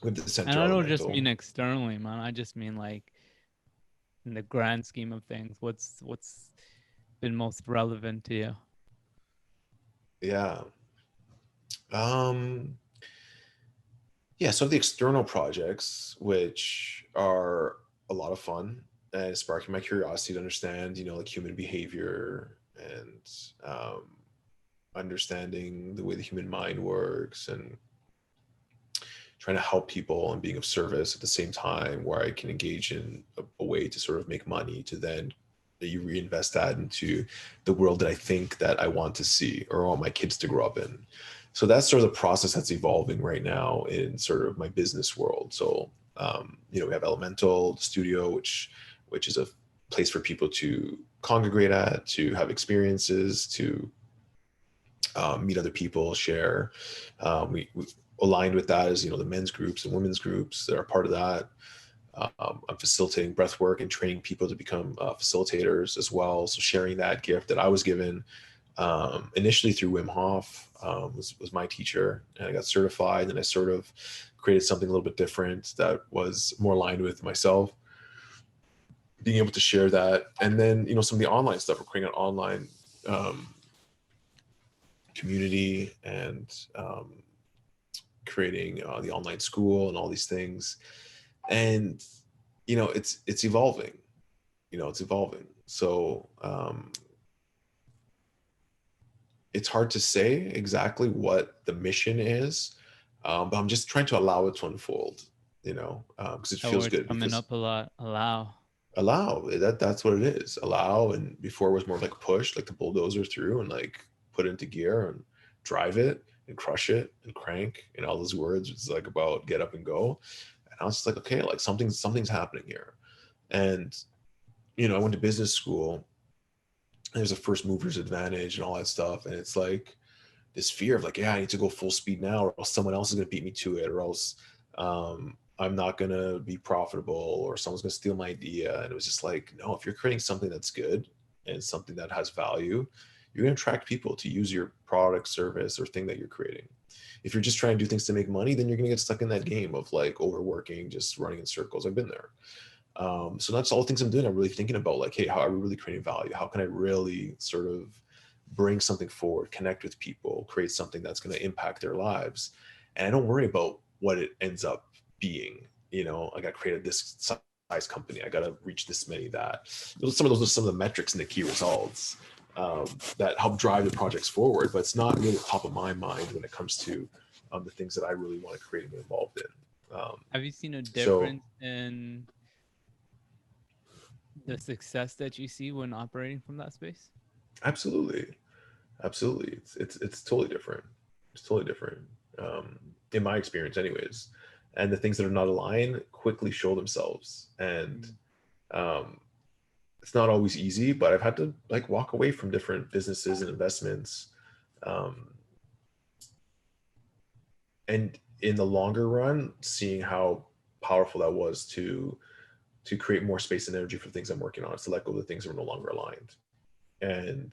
With the And center I don't just elemental. mean externally, man. I just mean like in the grand scheme of things. What's been most relevant to you? Yeah. Um, yeah, so the external projects, which are a lot of fun and sparking my curiosity to understand, like human behavior and understanding the way the human mind works and trying to help people and being of service at the same time, where I can engage in a way to sort of make money to then you reinvest that into the world that I think that I want to see or want my kids to grow up in. So that's sort of the process that's evolving right now in sort of my business world. So we have Elemental the Studio, which is a place for people to congregate at, to have experiences, to meet other people, share. We aligned with that is the men's groups and women's groups that are part of that. I'm facilitating breath work and training people to become facilitators as well. So sharing that gift that I was given initially through Wim Hof, was my teacher, and I got certified, and I sort of created something a little bit different that was more aligned with myself, being able to share that. And then some of the online stuff, we're creating an online community and creating the online school and all these things. And it's evolving. It's evolving. So it's hard to say exactly what the mission is, but I'm just trying to allow it to unfold, because it That feels word's good. coming Because up a lot. Allow. allow, that's what it is. Allow. And before it was more like push, like the bulldozer through and like put it into gear and drive it and crush it and crank and all those words. It's like about get up and go. And I was just like, okay, like something's happening here. And I went to business school. There's a first mover's advantage and all that stuff. And it's like this fear of like, yeah, I need to go full speed now, or else someone else is going to beat me to it, or else I'm not going to be profitable, or someone's going to steal my idea. And it was just like, no, if you're creating something that's good and something that has value, you're going to attract people to use your product, service, or thing that you're creating. If you're just trying to do things to make money, then you're going to get stuck in that game of like overworking, just running in circles. I've been there. So that's all the things I'm doing. I'm really thinking about like, hey, how are we really creating value? How can I really sort of bring something forward, connect with people, create something that's going to impact their lives? And I don't worry about what it ends up being. I got created this size company. I got to reach this many. Those are some of the metrics and the key results that help drive the projects forward. But it's not really top of my mind when it comes to the things that I really want to create and get involved in. Have you seen a So difference in the success that you see when operating from that space? absolutely. Absolutely. It's totally different. It's totally different. In my experience anyways. And the things that are not aligned quickly show themselves. And um it's not always easy, but I've had to like walk away from different businesses and investments. Um and in the longer run, seeing how powerful that was to create more space and energy for things I'm working on, to let go of the things that are no longer aligned. And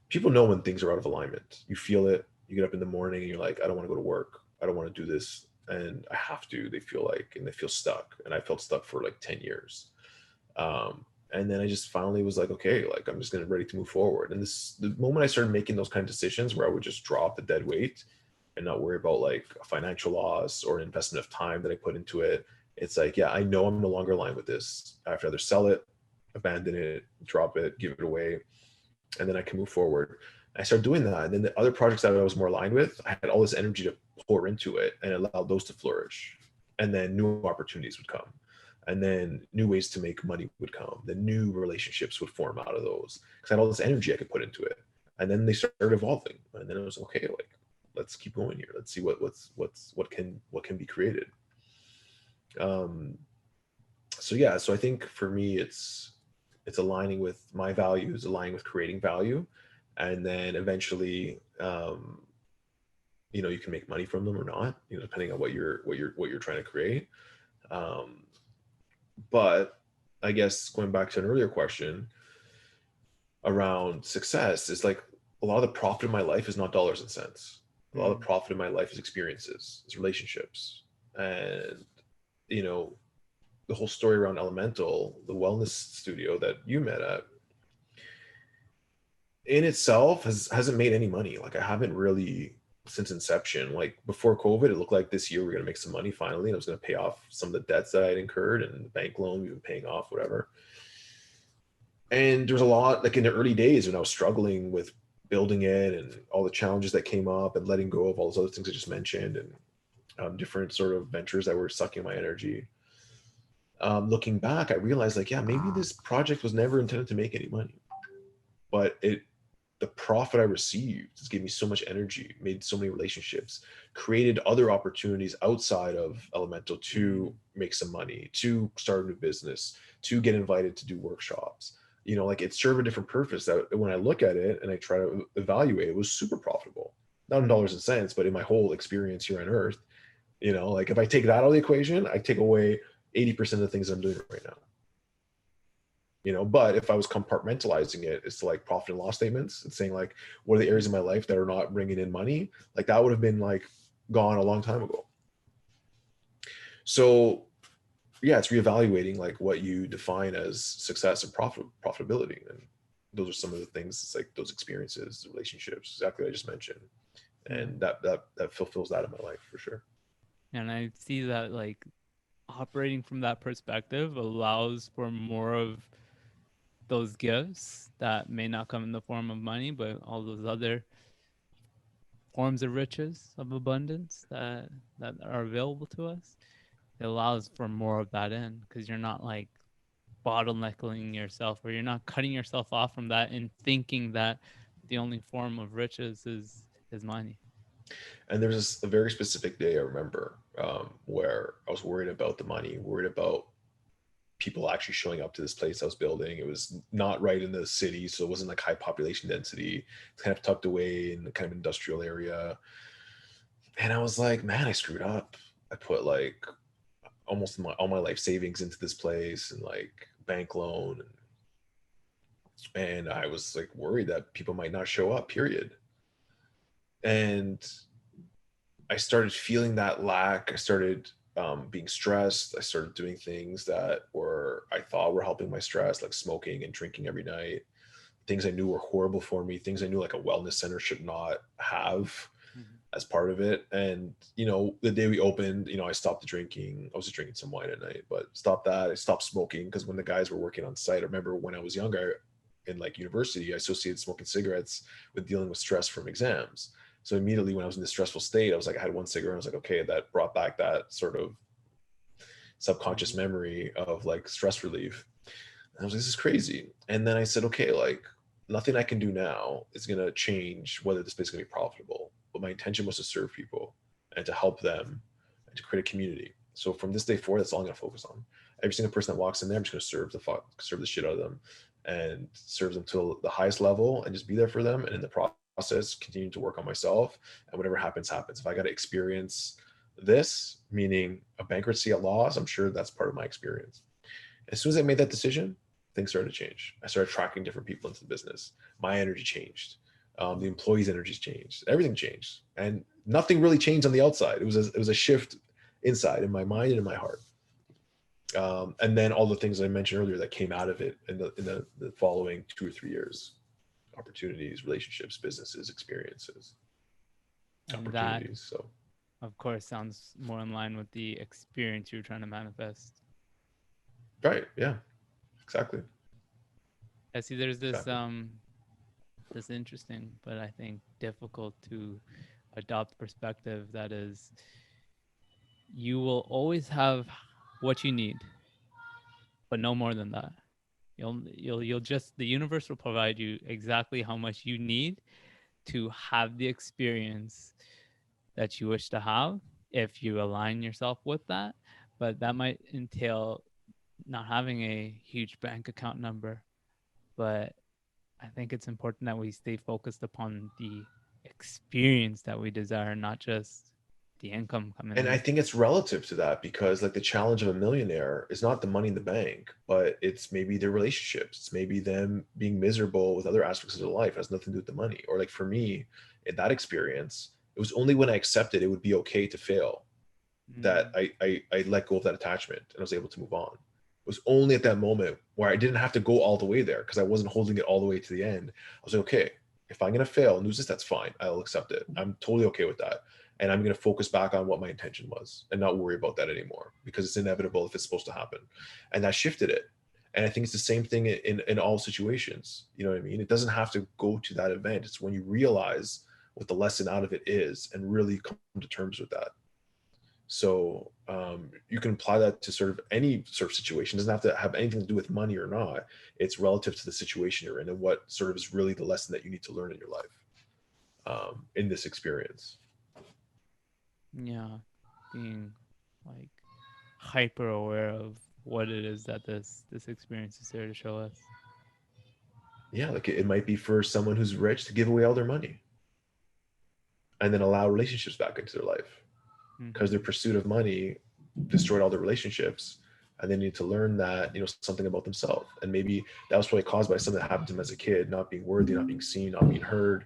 people know when things are out of alignment. You feel it. You get up in the morning and you're like, I don't want to go to work. I don't want to do this. And I have to. They feel like, and they feel stuck. And I felt stuck for like 10 years. And then I just finally was like, okay, like I'm just gonna ready to move forward. And the moment I started making those kind of decisions where I would just drop the dead weight and not worry about like a financial loss or an investment of time that I put into it, it's like, yeah, I know I'm no longer aligned with this. I have to either sell it, abandon it, drop it, give it away, and then I can move forward. I started doing that. And then the other projects that I was more aligned with, I had all this energy to pour into it and allowed those to flourish. And then new opportunities would come. And then new ways to make money would come. Then new relationships would form out of those. Because I had all this energy I could put into it. And then they started evolving, and then it was okay, like, let's keep going here. Let's see what can be created. Um, so yeah, so I think for me, it's aligning with my values, aligning with creating value, and then eventually, you can make money from them or not, depending on what you're trying to create. Um, but I guess going back to an earlier question around success, is like a lot of the profit in my life is not dollars and cents. A lot of the profit in my life is experiences, is relationships, and you know the whole story around Elemental, the wellness studio that you met at, in itself hasn't made any money. Like, I haven't really, since inception. Like, before COVID, it looked like this year we're gonna make some money finally, and I was gonna pay off some of the debts that I'd incurred and the bank loan we've been paying off, whatever. And there was a lot, like in the early days when I was struggling with building it and all the challenges that came up and letting go of all those other things I just mentioned, and different sort of ventures that were sucking my energy. Looking back, I realized, like, yeah, maybe this project was never intended to make any money, but the profit I received just gave me so much energy, made so many relationships, created other opportunities outside of Elemental to make some money, to start a new business, to get invited to do workshops. Like, it served a different purpose that when I look at it and I try to evaluate, it was super profitable. Not in dollars and cents, but in my whole experience here on Earth. Like, if I take that out of the equation, I take away 80% of the things I'm doing right now. But if I was compartmentalizing it, it's to like profit and loss statements. It's saying, like, what are the areas of my life that are not bringing in money? Like, that would have been like gone a long time ago. So yeah, it's reevaluating like what you define as success and profitability. And those are some of the things. It's like those experiences, the relationships, exactly what I just mentioned. And that fulfills that in my life for sure. And I see that, like, operating from that perspective allows for more of those gifts that may not come in the form of money, but all those other forms of riches, of abundance that are available to us. It allows for more of that in, because you're not like bottlenecking yourself, or you're not cutting yourself off from that and thinking that the only form of riches is money. And there's a very specific day I remember, where I was worried about the money, worried about people actually showing up to this place I was building. It was not right in the city, so it wasn't like high population density. It's kind of tucked away in the kind of industrial area. And I was like, man, I screwed up. I put like almost all my life savings into this place, and like bank loan, and I was like worried that people might not show up, period. And I started feeling that lack. I started being stressed. I started doing things that I thought were helping my stress, like smoking and drinking every night. Things I knew were horrible for me. Things I knew like a wellness center should not have as part of it. And the day we opened, I stopped the drinking. I was just drinking some wine at night, but stopped that. I stopped smoking because when the guys were working on site, I remember when I was younger in like university, I associated smoking cigarettes with dealing with stress from exams. So immediately when I was in this stressful state, I was like, I had one cigarette. I was like, okay, that brought back that sort of subconscious memory of like stress relief. And I was like, this is crazy. And then I said, okay, like, nothing I can do now is going to change whether this place is going to be profitable. But my intention was to serve people and to help them and to create a community. So from this day forward, that's all I'm going to focus on. Every single person that walks in there, I'm just going to serve the shit out of them, and serve them to the highest level, and just be there for them. And in the process, continue to work on myself. And whatever happens, happens. If I got to experience this, meaning a bankruptcy at loss, I'm sure that's part of my experience. As soon as I made that decision, things started to change. I started attracting different people into the business. My energy changed. The employees' energies changed. Everything changed, and nothing really changed on the outside. It was a shift inside, in my mind and in my heart. And then all the things I mentioned earlier that came out of it in the following 2 or 3 years: opportunities, relationships, businesses, experiences, And opportunities. So, of course, sounds more in line with the experience you're trying to manifest. right, yeah, exactly. I see. There's this Exactly. this interesting, but I think difficult to adopt perspective that is, you will always have what you need, but no more than that. You'll just, the universe will provide you exactly how much you need to have the experience that you wish to have if you align yourself with that. But that might entail not having a huge bank account number. But I think it's important that we stay focused upon the experience that we desire, not just the income coming And I in. think it's relative to that, because like the challenge of a millionaire is not the money in the bank, but it's maybe their relationships. It's maybe them being miserable with other aspects of their life. It has nothing to do with the money. Or like for me, in that experience, it was only when I accepted it would be okay to fail that I let go of that attachment and I was able to move on. It was only at that moment where I didn't have to go all the way there because I wasn't holding it all the way to the end. I was like, okay, if I'm gonna fail and lose this, that's fine. I'll accept it. I'm totally okay with that. And I'm gonna focus back on what my intention was and not worry about that anymore because it's inevitable if it's supposed to happen. And that shifted it. And I think it's the same thing in all situations. You know what I mean? It doesn't have to go to that event. It's when you realize what the lesson out of it is and really come to terms with that. So you can apply that to sort of any sort of situation. It doesn't have to have anything to do with money or not. It's relative to the situation you're in and what sort of is really the lesson that you need to learn in your life in this experience. Yeah, being like hyper aware of what it is that this experience is there to show us. Yeah, like it might be for someone who's rich to give away all their money and then allow relationships back into their life because their pursuit of money destroyed all their relationships, and they need to learn that, you know, something about themselves. And maybe that was probably caused by something that happened to them as a kid, not being worthy, not being seen, not being heard.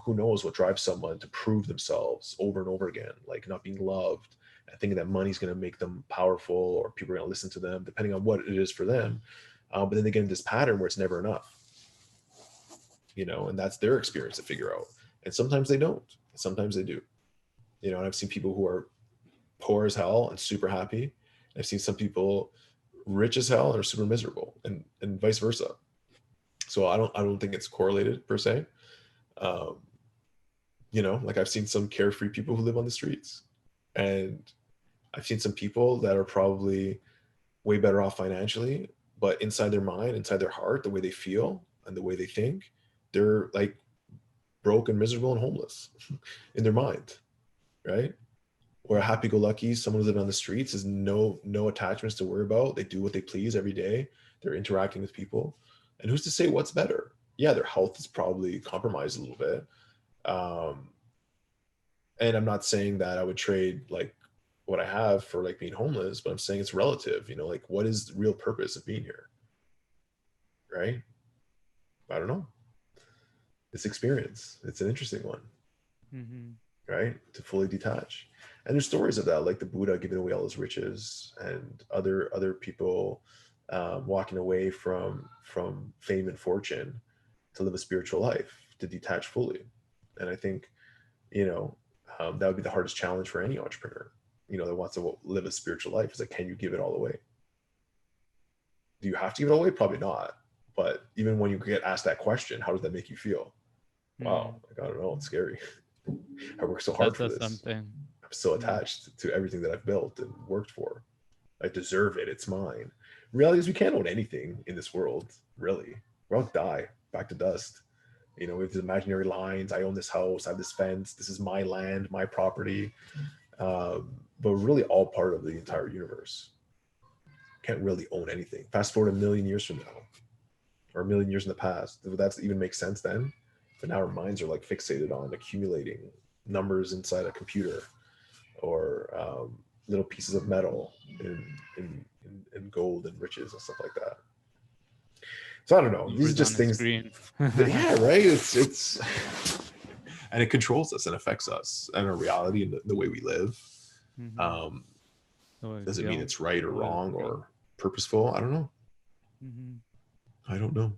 Who knows what drives someone to prove themselves over and over again, like not being loved and thinking that money's going to make them powerful or people are going to listen to them, depending on what it is for them. But then they get in this pattern where it's never enough, you know, and that's their experience to figure out. And sometimes they don't, sometimes they do, you know. And I've seen people who are poor as hell and super happy. I've seen some people rich as hell and are super miserable, and vice versa. So I don't think it's correlated per se. Um, you know, like I've seen some carefree people who live on the streets, and I've seen some people that are probably way better off financially, but inside their mind, inside their heart, the way they feel and the way they think, they're like broke and miserable and homeless in their mind, right? Or a happy-go-lucky, someone who lives on the streets is no attachments to worry about. They do what they please every day. They're interacting with people, and who's to say what's better? Yeah, their health is probably compromised a little bit. Um, and I'm not saying that I would trade like what I have for like being homeless, but I'm saying it's relative. You know, like what is the real purpose of being here, right? I don't know. This experience, it's an interesting one, right? To fully detach. And there's stories of that, like the Buddha giving away all his riches, and other people walking away from fame and fortune to live a spiritual life, to detach fully. And I think, you know, that would be the hardest challenge for any entrepreneur, you know, that wants to live a spiritual life. Is like, can you give it all away? Do you have to give it all away? Probably not. But even when you get asked that question, how does that make you feel? Wow, like, I don't know, it's scary. I worked so hard for That's this. something. I'm so attached to everything that I've built and worked for. I deserve it. It's mine. Reality is we can't own anything in this world, really. We're all die back to dust. You know, we have these imaginary lines. I own this house. I have this fence. This is my land, my property. But we're really all part of the entire universe. Can't really own anything. Fast forward a million years from now, or a million years in the past. Would that even make sense then? But now our minds are like fixated on accumulating numbers inside a computer, or little pieces of metal in gold and riches and stuff like that. So I don't know. These are Numbers just on a things. screen. Yeah, right. It's and it controls us and affects us and our reality and the way we live. Um, does it mean it's right or wrong or purposeful? I don't know. I don't know.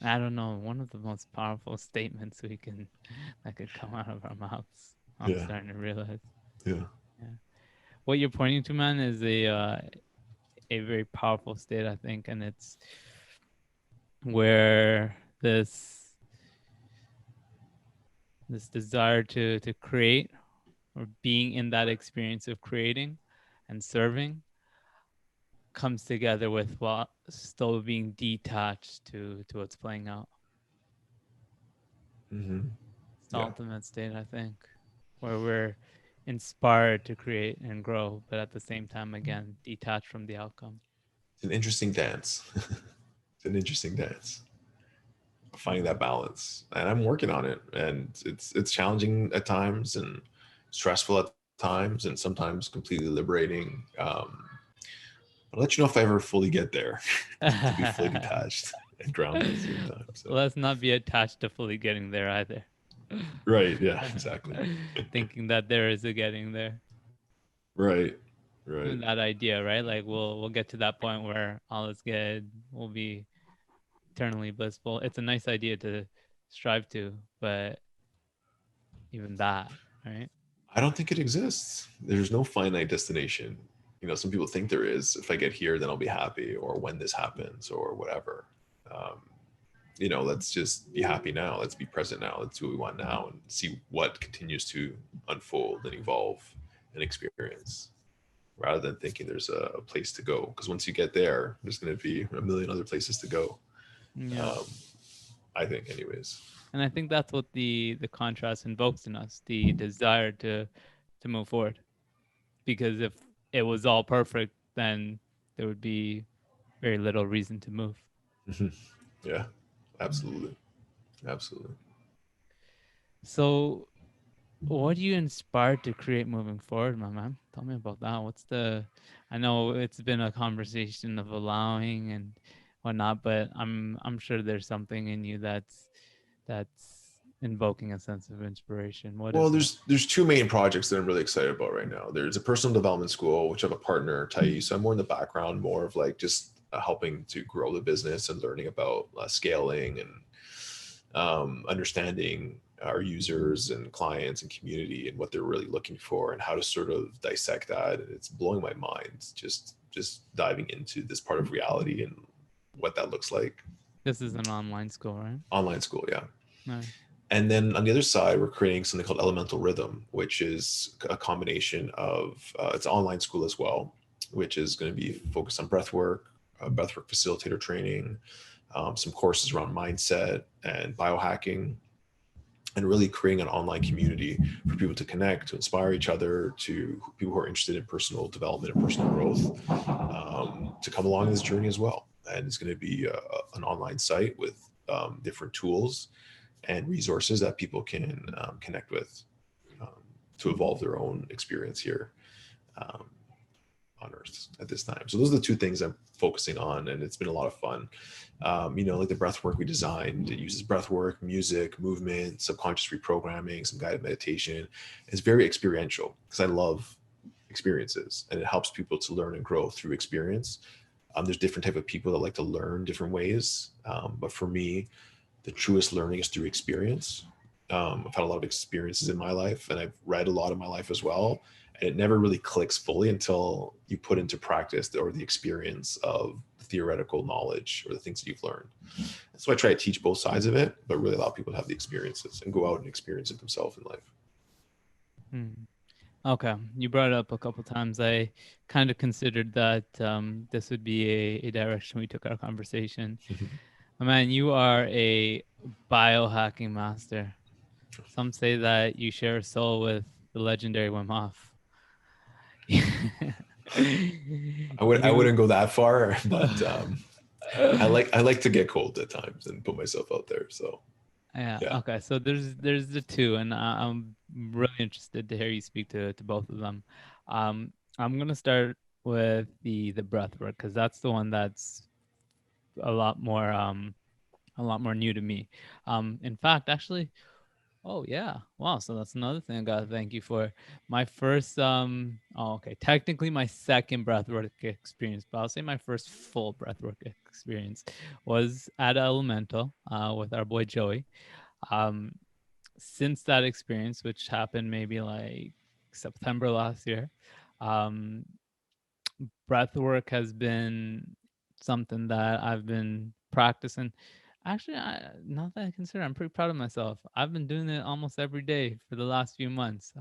I don't know. One of the most powerful statements that could come out of our mouths. I'm starting to realize. Yeah. What you're pointing to, man, is a very powerful state, I think, and it's where this desire to create, or being in that experience of creating and serving, comes together with while still being detached to what's playing out. Hmm. It's the Yeah, ultimate state, I think, where we're inspired to create and grow, but at the same time, again, detached from the outcome. it's an interesting dance. It's an interesting dance, finding that balance, and I'm working on it. And it's challenging at times and stressful at times, and sometimes completely liberating. I'll let you know if I ever fully get there to be fully detached and grounded at the same time. So, Let's not be attached to fully getting there either. right, yeah, exactly. Thinking that there is a getting there. Right, right. Even that idea, right? Like we'll get to that point where all is good, we'll be eternally blissful. It's a nice idea to strive to, but even that, right? I don't think it exists. There's no finite destination. Some people think there is. If I get here, then I'll be happy, or when this happens, or whatever. Um, let's just be happy now. Let's be present now. Let's do what we want now and see what continues to unfold and evolve and experience rather than thinking there's a place to go. Because once you get there, there's going to be a million other places to go. Yeah. Um, I think, anyways. And I think that's what the contrast invokes in us, the desire to move forward. Because if it was all perfect, then there would be very little reason to move. Yeah, absolutely. Absolutely. So what are you inspired to create moving forward, my man? Tell me about that. I know it's been a conversation of allowing and whatnot, but I'm sure there's something in you that's invoking a sense of inspiration. What Well, is it? there's two main projects that I'm really excited about right now. There's a personal development school, which I have a partner, Tai. So I'm more in the background, more of like just helping to grow the business and learning about scaling and understanding our users and clients and community and what they're really looking for and how to sort of dissect that. And it's blowing my mind just diving into this part of reality and what that looks like. This is an online school, right? Online school, yeah. Nice. And then on the other side, we're creating something called Elemental Rhythm, which is a combination of it's an online school as well, which is going to be focused on breathwork facilitator training, some courses around mindset and biohacking, and really creating an online community for people to connect, to inspire each other, to people who are interested in personal development and personal growth, to come along this journey as well. And it's going to be an online site with different tools and resources that people can connect with um, to evolve their own experience here um, on Earth at this time. So those are the two things I'm focusing on, and it's been a lot of fun. Like the breath work we designed, it uses breath work, music, movement, subconscious reprogramming, some guided meditation. It's very experiential because I love experiences, and it helps people to learn and grow through experience. There's different type of people that like to learn different ways, but for me, the truest learning is through experience. I've had a lot of experiences in my life, and I've read a lot of my life as well. And it never really clicks fully until you put into practice or the experience of the theoretical knowledge or the things that you've learned. So I try to teach both sides of it, but really allow people to have the experiences and go out and experience it themselves in life. Hmm. Okay, you brought it up a couple times. I kind of considered that this would be a direction we took our conversation. Man, you are a biohacking master. Some say that you share a soul with the legendary Wim Hof. I You, wouldn't go that far, but I like to get cold at times and put myself out there. So yeah. yeah. Okay. So there's the two, and I'm really interested to hear you speak to both of them. I'm gonna start with the breath work because that's the one that's a lot more new to me. In fact, actually, oh yeah. Wow. So that's another thing I gotta thank you for. My first okay, technically my second breathwork experience, but I'll say my first full breathwork experience was at Elemental with our boy Joey. Um since that experience, which happened maybe like September last year, um breathwork has been something that I've been practicing. Actually, now that I consider, I'm pretty proud of myself. I've been doing it almost every day for the last few months,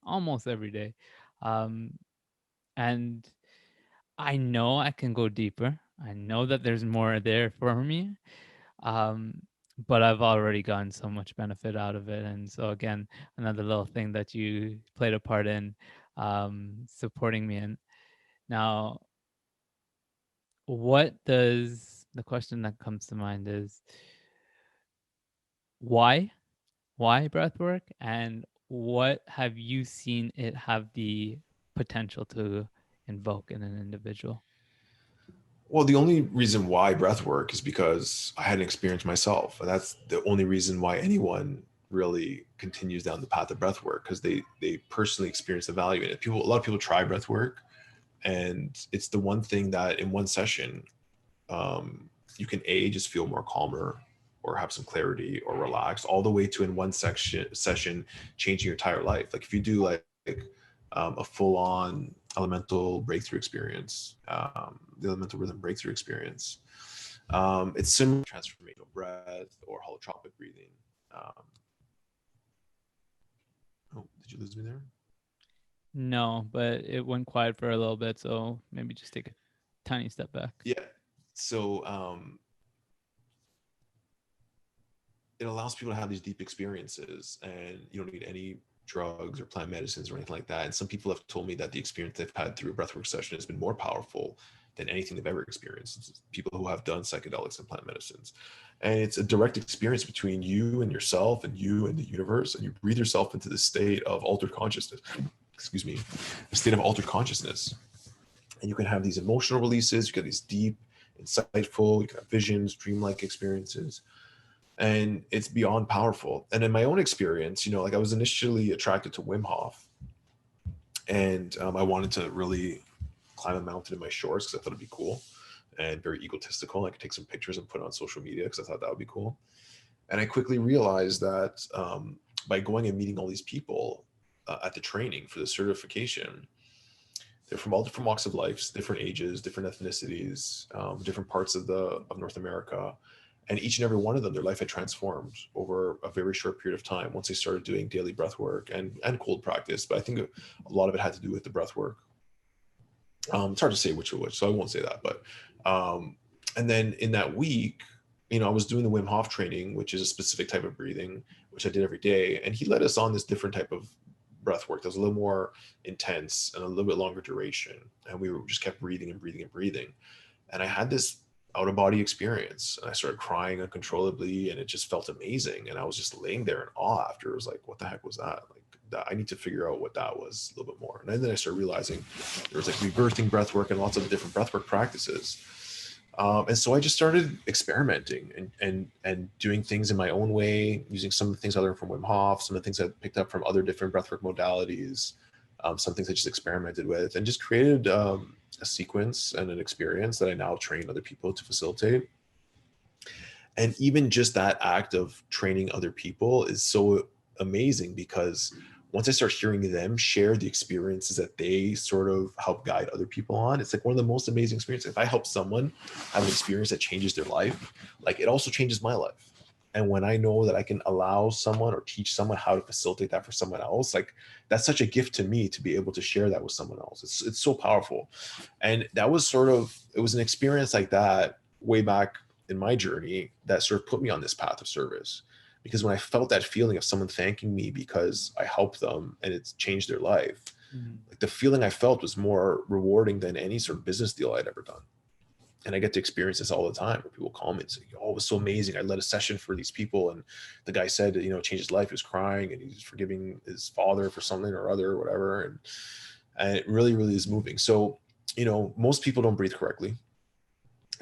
almost every day, um, and I know I can go deeper. I know that there's more there for me. Um, but I've already gotten so much benefit out of it. And so again, another little thing that you played a part in supporting me in. Now, what does the question that comes to mind is why? Why breathwork? And what have you seen it have the potential to invoke in an individual? Well, the only reason why breath work is because I had an experience myself. And that's the only reason why anyone really continues down the path of breath work, because they personally experience the value in it. A lot of people try breath work, and it's the one thing that in one session, you can just feel more calmer or have some clarity or relaxed, all the way to in one session changing your entire life. Like if you do a full-on elemental breakthrough experience, the elemental rhythm breakthrough experience, it's similar to transformational breath or holotropic breathing. Oh, did you lose me there? No, but it went quiet for a little bit, so maybe just take a tiny step back. Yeah. So it allows people to have these deep experiences, and you don't need any drugs or plant medicines or anything like that. And some people have told me that the experience they've had through a breathwork session has been more powerful than anything they've ever experienced. It's people who have done psychedelics and plant medicines. And it's a direct experience between you and yourself and you and the universe. And you breathe yourself into the state of altered consciousness. Excuse me, a state of altered consciousness. And you can have these emotional releases, you get these deep, insightful, you can have visions, dreamlike experiences, and it's beyond powerful. And in my own experience, like I was initially attracted to Wim Hof, and I wanted to really climb a mountain in my shorts because I thought it'd be cool and very egotistical. I could take some pictures and put it on social media because I thought that would be cool. And I quickly realized that by going and meeting all these people at the training for the certification, they're from all different walks of life, different ages, different ethnicities, different parts of North America. And each and every one of them, their life had transformed over a very short period of time once they started doing daily breath work and cold practice. But I think a lot of it had to do with the breath work. It's hard to say which, so I won't say that. But and then in that week, I was doing the Wim Hof training, which is a specific type of breathing, which I did every day. And he led us on this different type of breath work that was a little more intense and a little bit longer duration. And we just kept breathing and breathing and breathing. And I had this out of body experience, and I started crying uncontrollably, and it just felt amazing. And I was just laying there in awe after. It was like, what the heck was that? Like that, I need to figure out what that was a little bit more. And then I started realizing there was like rebirthing breath work and lots of different breath work practices. And so I just started experimenting and doing things in my own way, using some of the things I learned from Wim Hof, some of the things I picked up from other different breathwork modalities, some things I just experimented with, and just created a sequence and an experience that I now train other people to facilitate. And even just that act of training other people is so amazing, because once I start hearing them share the experiences that they sort of help guide other people on, it's like one of the most amazing experiences. If I help someone have an experience that changes their life, like it also changes my life. And when I know that I can allow someone or teach someone how to facilitate that for someone else, like that's such a gift to me to be able to share that with someone else. It's so powerful. And that was it was an experience like that way back in my journey that sort of put me on this path of service. Because when I felt that feeling of someone thanking me because I helped them and it's changed their life, like the feeling I felt was more rewarding than any sort of business deal I'd ever done. And I get to experience this all the time, where people call me and say, oh, it was so amazing. I led a session for these people, and the guy said, it changed his life. He was crying and he's forgiving his father for something or other, or whatever. And it really, really is moving. So, most people don't breathe correctly.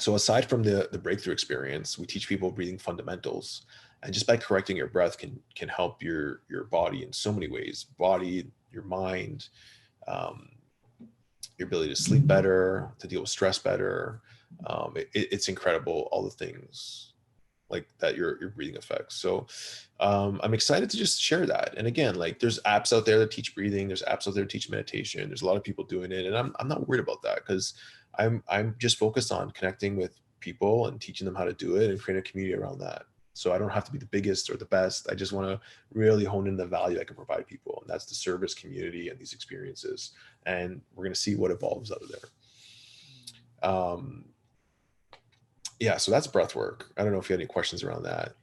So aside from the breakthrough experience, we teach people breathing fundamentals. And just by correcting your breath can help your body in so many ways: body, your mind, um, your ability to sleep better, to deal with stress better. It's incredible, all the things like that your breathing affects. So I'm excited to just share that. And again, like there's apps out there that teach breathing, there's apps out there that teach meditation, there's a lot of people doing it, and I'm not worried about that, because I'm just focused on connecting with people and teaching them how to do it and creating a community around that. So I don't have to be the biggest or the best. I just want to really hone in the value I can provide people, and that's the service, community, and these experiences. And we're going to see what evolves out of there. Yeah, so that's breath work. I don't know if you have any questions around that.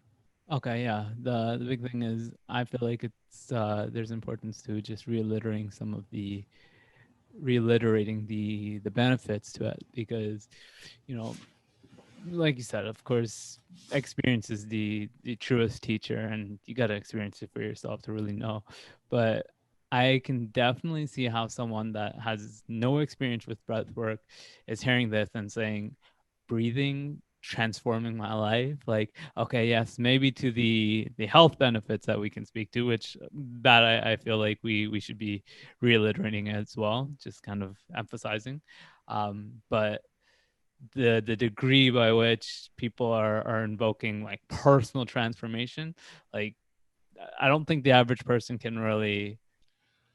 Okay, yeah. The big thing is I feel like it's there's importance to just reiterating the benefits to it, because you know, like you said, of course, experience is the truest teacher, and you got to experience it for yourself to really know. But I can definitely see how someone that has no experience with breath work is hearing this and saying, breathing transforming my life. Like, okay, yes, maybe to the health benefits that we can speak to, which that I feel like we should be reiterating as well, just kind of emphasizing. But the degree by which people are invoking like personal transformation, like I don't think the average person can really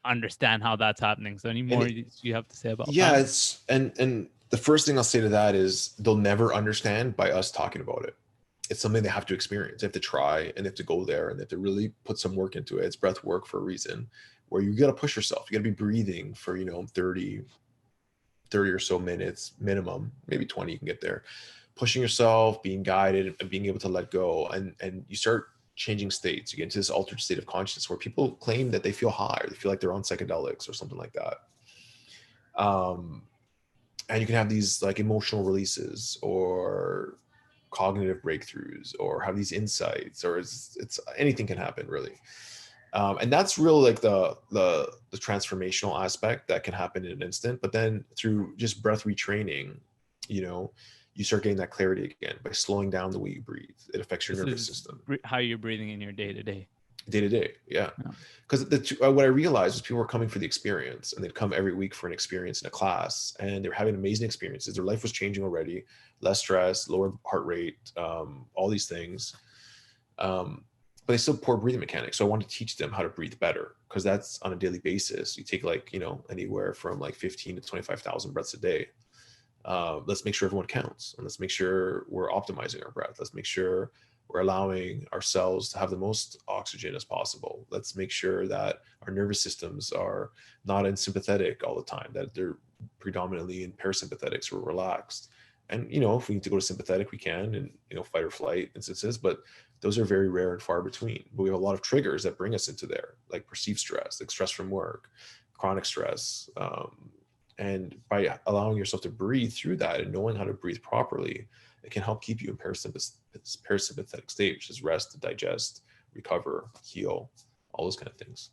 understand how that's happening. So any And more you have to say about yeah, that? it's and the first thing I'll say to that is they'll never understand by us talking about it. It's something they have to experience. They have to try, and they have to go there, and they have to really put some work into it. It's breath work for a reason, where you got to push yourself. You got to be breathing for 30 or so minutes minimum, maybe 20. You can get there, pushing yourself, being guided, and being able to let go. And you start changing states. You get into this altered state of consciousness where people claim that they feel high, or they feel like they're on psychedelics or something like that. Um, and you can have these like emotional releases or cognitive breakthroughs or have these insights, or it's anything can happen really. And that's really like the transformational aspect that can happen in an instant. But then through just breath retraining, you know, you start getting that clarity again by slowing down the way you breathe. It affects your This nervous is system how you're breathing in your day to day. day to day. Yeah. Because what I realized was people were coming for the experience, and they'd come every week for an experience in a class, and they were having amazing experiences. Their life was changing already, less stress, lower heart rate, all these things. But they still poor breathing mechanics. So I want to teach them how to breathe better, because that's on a daily basis. You take like, anywhere from like 15 to 25,000 breaths a day. Let's make sure everyone counts, and let's make sure we're optimizing our breath. Let's make sure we're allowing ourselves to have the most oxygen as possible. Let's make sure that our nervous systems are not in sympathetic all the time, that they're predominantly in parasympathetic, so we're relaxed. And if we need to go to sympathetic, we can, and fight or flight instances, but those are very rare and far between. But we have a lot of triggers that bring us into there, like perceived stress, like stress from work, chronic stress. And by allowing yourself to breathe through that and knowing how to breathe properly, it can help keep you in parasympathetic state, which is rest, digest, recover, heal, all those kind of things.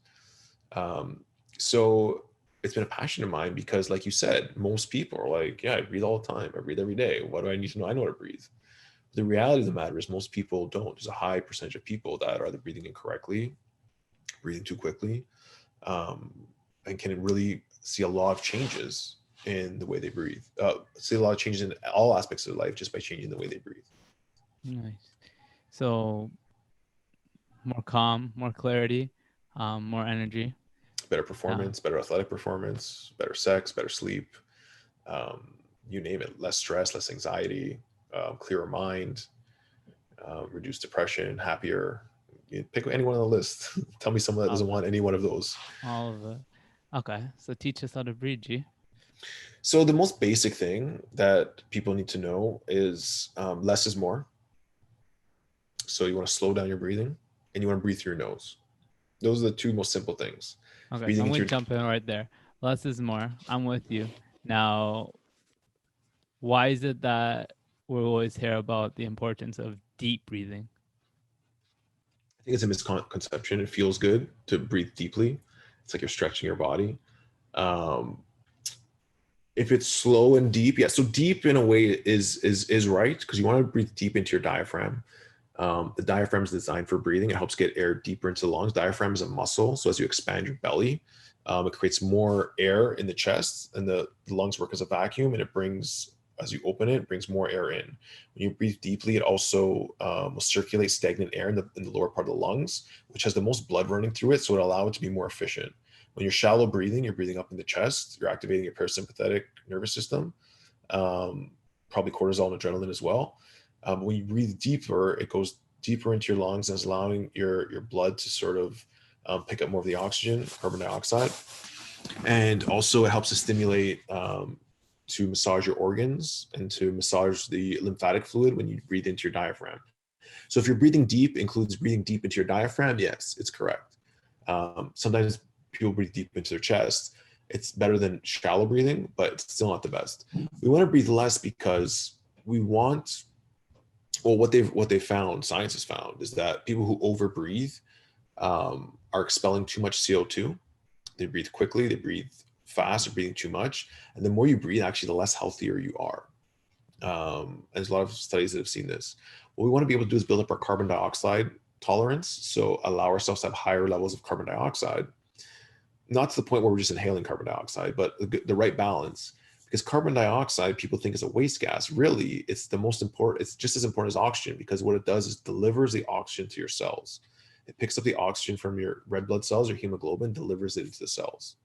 So it's been a passion of mine because, like you said, most people are like, yeah, I breathe all the time. I breathe every day. What do I need to know? I know how to breathe. The reality of the matter is most people don't. There's a high percentage of people that are either breathing incorrectly, breathing too quickly, and can really see a lot of changes in the way they breathe. See a lot of changes in all aspects of life just by changing the way they breathe. Nice. So more calm, more clarity, more energy. Better performance, better athletic performance, better sex, better sleep, you name it. Less stress, less anxiety, clearer mind, reduced depression, happier. You pick any one on the list. Tell me someone that doesn't want any one of those. All of it. Okay, so teach us how to breathe, G. So the most basic thing that people need to know is less is more. So you want to slow down your breathing, and you want to breathe through your nose. Those are the two most simple things. Okay, so I'm going to jump in right there. Less is more. I'm with you. Now, why is it that we always hear about the importance of deep breathing? I think it's a misconception. It feels good to breathe deeply. It's like you're stretching your body. If it's slow and deep, yeah. So deep in a way is right, because you want to breathe deep into your diaphragm. The diaphragm is designed for breathing. It helps get air deeper into the lungs. Diaphragm is a muscle, so as you expand your belly, it creates more air in the chest, and the lungs work as a vacuum, and it brings, as you open it, brings more air in. When you breathe deeply, it also will circulate stagnant air in the lower part of the lungs, which has the most blood running through it, so it'll allow it to be more efficient. When you're shallow breathing, you're breathing up in the chest, you're activating your parasympathetic nervous system, probably cortisol and adrenaline as well. When you breathe deeper, it goes deeper into your lungs and is allowing your blood to sort of pick up more of the oxygen, carbon dioxide. And also it helps to stimulate to massage your organs and to massage the lymphatic fluid when you breathe into your diaphragm. So if you're breathing deep includes breathing deep into your diaphragm, yes, it's correct. Sometimes people breathe deep into their chest. It's better than shallow breathing, but it's still not the best. We want to breathe less because we want, well, what they've found, science has found, is that people who overbreathe are expelling too much CO2. They breathe quickly, they breathe fast, they're breathing too much. And the more you breathe, actually, the less healthier you are. There's a lot of studies that have seen this. What we want to be able to do is build up our carbon dioxide tolerance. So allow ourselves to have higher levels of carbon dioxide, not to the point where we're just inhaling carbon dioxide, but the right balance. Because carbon dioxide, people think is a waste gas. Really, it's the most important. It's just as important as oxygen, because what it does is delivers the oxygen to your cells. It picks up the oxygen from your red blood cells or hemoglobin, delivers it into the cells.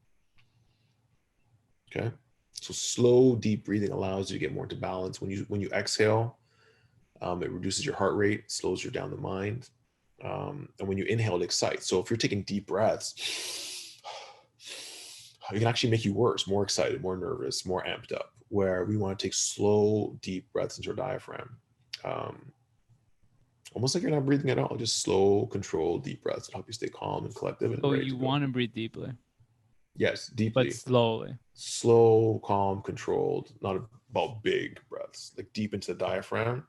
Okay. So slow, deep breathing allows you to get more into balance. When you exhale, it reduces your heart rate, slows you down the mind. And when you inhale, it excites. So if you're taking deep breaths, it can actually make you worse, more excited, more nervous, more amped up, where we want to take slow, deep breaths into our diaphragm. Almost like you're not breathing at all, just slow, controlled, deep breaths that help you stay calm and collective and So ready you to go. want to breathe deeply, Yes, but deeply. slowly. Slow, calm, controlled, not about big breaths, like deep into the diaphragm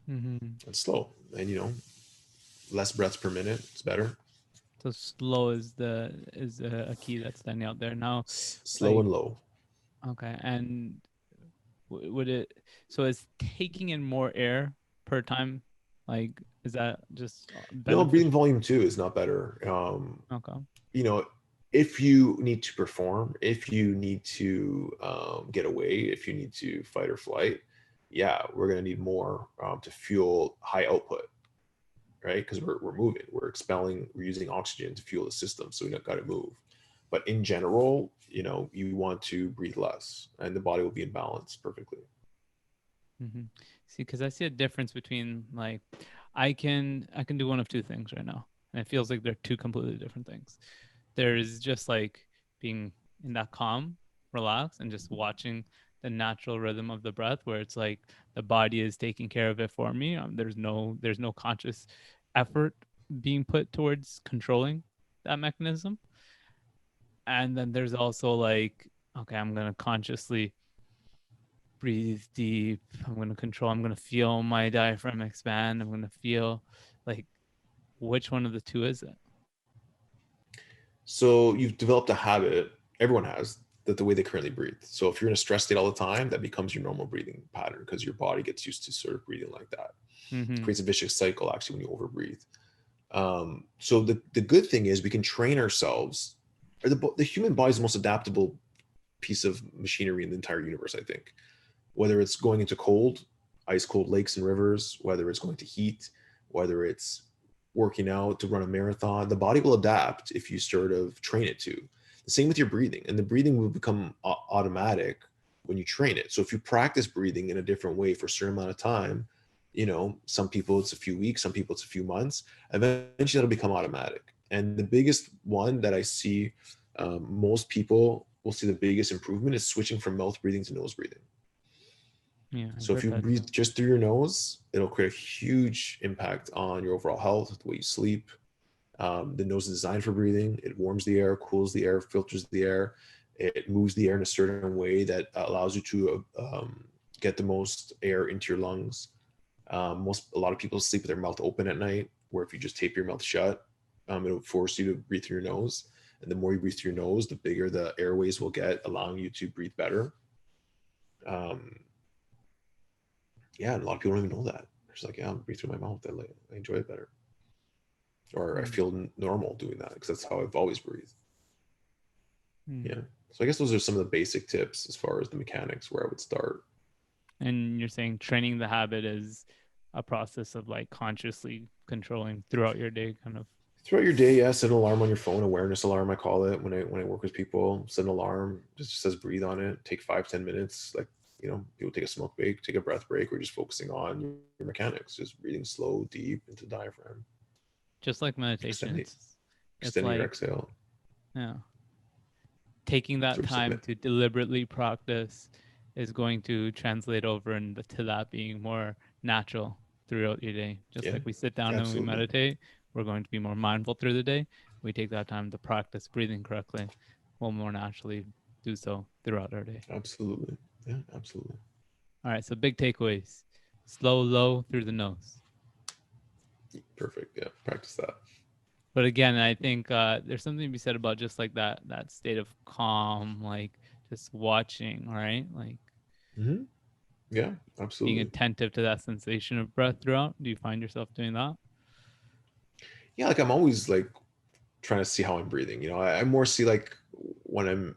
Mm-hmm. and slow. And, less breaths per minute, it's better. So slow is a key that's standing out there now. Slow Like, and low. okay, and would it? So is taking in more air per time, like, is that just No, breathing beneficial? volume too is not better. Okay. You know, if you need to perform, if you need to get away, if you need to fight or flight, yeah, we're going to need more to fuel high output, right? Because we're moving, we're expelling, we're using oxygen to fuel the system. So we don't got to move. But in general, you want to breathe less and the body will be in balance perfectly. Mm-hmm. See, because I see a difference between, like, I can do one of two things right now, and it feels like they're two completely different things. There's just like being in that calm, relax, and just watching the natural rhythm of the breath, where it's like the body is taking care of it for me. There's no conscious effort being put towards controlling that mechanism. And then there's also like, okay, I'm gonna consciously breathe deep. I'm going to control. I'm going to feel my diaphragm expand. I'm going to feel, like, which one of the two is it? So you've developed a habit, everyone has, that the way they currently breathe. So if you're in a stress state all the time, that becomes your normal breathing pattern because your body gets used to sort of breathing like that. It Mm-hmm. creates a vicious cycle actually when you overbreathe. So the good thing is we can train ourselves. Or the human body is the most adaptable piece of machinery in the entire universe, I think. Whether it's going into cold, ice cold lakes and rivers, whether it's going to heat, whether it's working out to run a marathon, the body will adapt if you sort of train it to. The same with your breathing, and the breathing will become automatic when you train it. So if you practice breathing in a different way for a certain amount of time, some people it's a few weeks, some people it's a few months, eventually that'll become automatic. And the biggest one that I see, most people will see the biggest improvement is switching from mouth breathing to nose breathing. Yeah, I've So if heard you that. breathe just through your nose, it'll create a huge impact on your overall health, the way you sleep. The nose is designed for breathing. It warms the air, cools the air, filters the air. It moves the air in a certain way that allows you to get the most air into your lungs. A lot of people sleep with their mouth open at night, where if you just tape your mouth shut, it'll force you to breathe through your nose. And the more you breathe through your nose, the bigger the airways will get, allowing you to breathe better. Um, yeah, and a lot of people don't even know that. They're just like, yeah, I'm breathe through my mouth. I enjoy it better, or I feel normal doing that because that's how I've always breathed. Mm-hmm. Yeah. So I guess those are some of the basic tips as far as the mechanics where I would start. And you're saying training the habit is a process of, like, consciously controlling throughout your day, kind of. Throughout your day, yeah, set an alarm on your phone, awareness alarm, I call it when I work with people. Set an alarm, just says breathe on it. Take 5-10 minutes. Like, people take a smoke break, take a breath break. We're just focusing on your mechanics, just breathing slow, deep into the diaphragm, Just like meditation. extending It's extending your like, exhale. yeah, taking that sort of time submit. to deliberately practice is going to translate over to that being more natural throughout your day. Just Yeah, like we sit down and we absolutely. meditate, we're going to be more mindful through the day. We take that time to practice breathing correctly, we'll more naturally do so throughout our day. Absolutely. Yeah, absolutely. All right, so big takeaways. Slow, low through the nose. Perfect. Yeah, practice that. But again, I think there's something to be said about just like that state of calm, like just watching, right? Like Mm-hmm. Yeah, being absolutely. attentive to that sensation of breath throughout. Do you find yourself doing that? Yeah, like I'm always like trying to see how I'm breathing. You know, I more see like when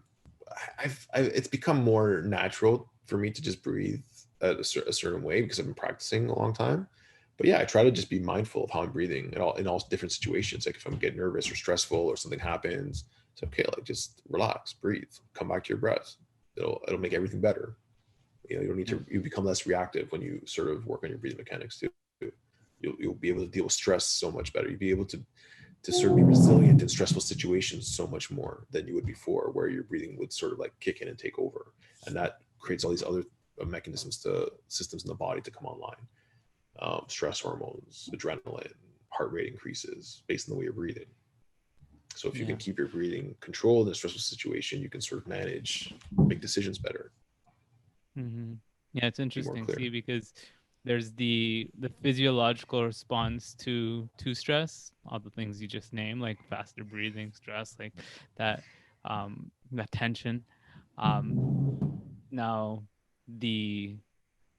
it's become more natural for me to just breathe a certain way because I've been practicing a long time. But yeah, I try to just be mindful of how I'm breathing in all different situations. Like if I'm getting nervous or stressful or something happens, it's okay. Like just relax, breathe, come back to your breath. It'll make everything better. You know, you don't need Yeah. to. You become less reactive when you sort of work on your breathing mechanics too. You'll be able to deal with stress so much better. You'll be able to sort of be resilient in stressful situations so much more than you would before, where your breathing would sort of like kick in and take over, and that creates all these other mechanisms to systems in the body to come online. Stress hormones, adrenaline, heart rate increases based on the way you're breathing. So if you Yeah. can keep your breathing controlled in a stressful situation, you can sort of make decisions better, Mm-hmm. Yeah, it's be more interesting, see, clear. because there's the physiological response to stress, all the things you just named, like faster breathing, stress, like that tension. Now the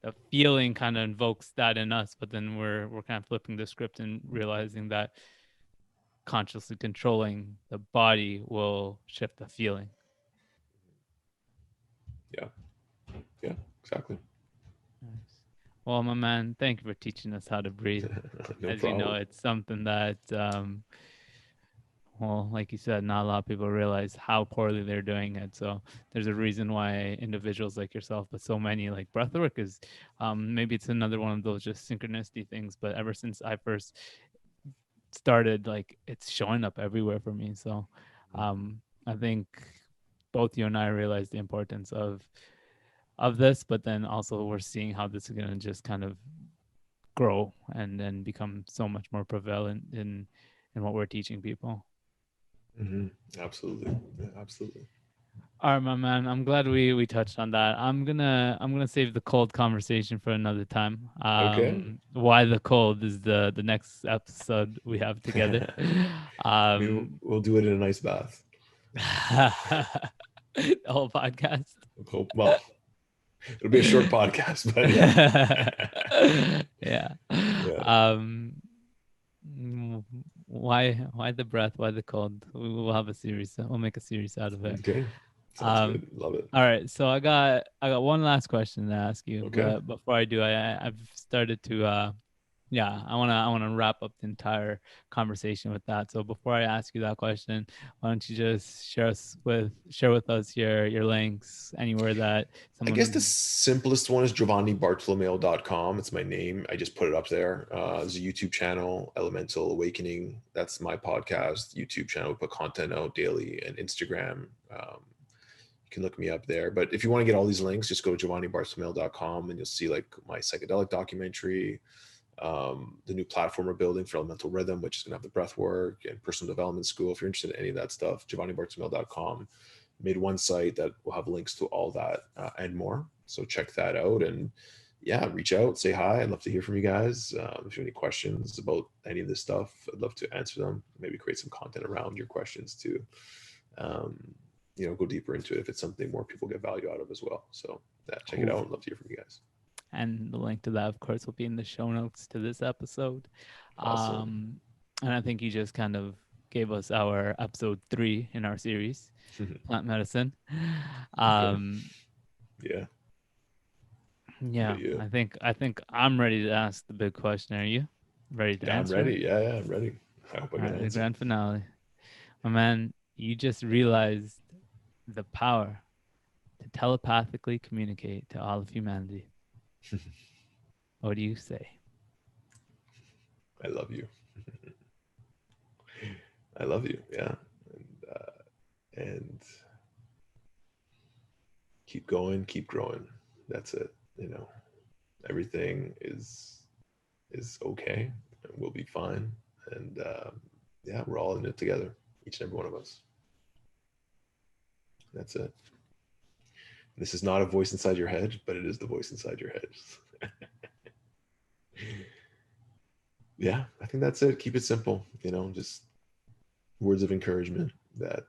the feeling kind of invokes that in us, but then we're kind of flipping the script and realizing that consciously controlling the body will shift the feeling. Yeah, yeah, exactly. Nice. Well, my man, thank you for teaching us how to breathe. No As you know, problem. it's something that, well, like you said, not a lot of people realize how poorly they're doing it. So there's a reason why individuals like yourself, but so many like breathwork is, maybe it's another one of those just synchronicity things. But ever since I first started, like it's showing up everywhere for me. So I think both you and I realize the importance of this, but then also we're seeing how this is going to just kind of grow and then become so much more prevalent in what we're teaching people. Mm-hmm. Absolutely, yeah, absolutely. All right, my man. I'm glad we touched on that. I'm gonna save the cold conversation for another time. Okay. Why the cold is the next episode we have together. Maybe Um, we'll do it in a nice bath. the whole podcast. Hope, well, it'll be a short podcast, but Yeah. yeah. Um, why the breath? Why the cold? We'll have a series. We'll make a series out of it. Okay. Sounds Um, good. Love it. all right. So I got one last question to ask you, Okay. but before I do, I've started to yeah, I wanna wrap up the entire conversation with that. So before I ask you that question, why don't you just share with us your links anywhere that I guess the someone. simplest one is giovannibartolomeo.com. It's my name. I just put it up there. There's a YouTube channel, Elemental Awakening. That's my podcast, YouTube channel. We put content out daily, and Instagram. You can look me up there. But if you want to get all these links, just go to giovannibartolomeo.com and you'll see like my psychedelic documentary, the new platform we're building for Elemental Rhythm, which is going to have the breath work and personal development school. If you're interested in any of that stuff, giovannibartolomeo.com. Made one site that will have links to all that and more. So check that out. And yeah, reach out, say hi. I'd love to hear from you guys. If you have any questions about any of this stuff, I'd love to answer them. Maybe create some content around your questions to, go deeper into it if it's something more people get value out of as well. So yeah, check it Cool. out. I'd love to hear from you guys. And the link to that, of course, will be in the show notes to this episode. Awesome. And I think you just kind of gave us our episode 3 in our series, plant medicine. Okay. Um, Yeah. yeah, But yeah. I think I'm ready to ask the big question. Are you ready to Yeah, I'm answer it? ready. Yeah, I'm ready. I hope I All get right, an the answer. grand finale. My man, you just realized the power to telepathically communicate to all of humanity. What do you say? I love you. I love you. Yeah. And keep going, keep growing. That's it. You know, everything is okay. We'll be fine. And yeah, we're all in it together, each and every one of us. That's it. This is not a voice inside your head, but it is the voice inside your head. Yeah, I think that's it. Keep it simple, you know, just words of encouragement that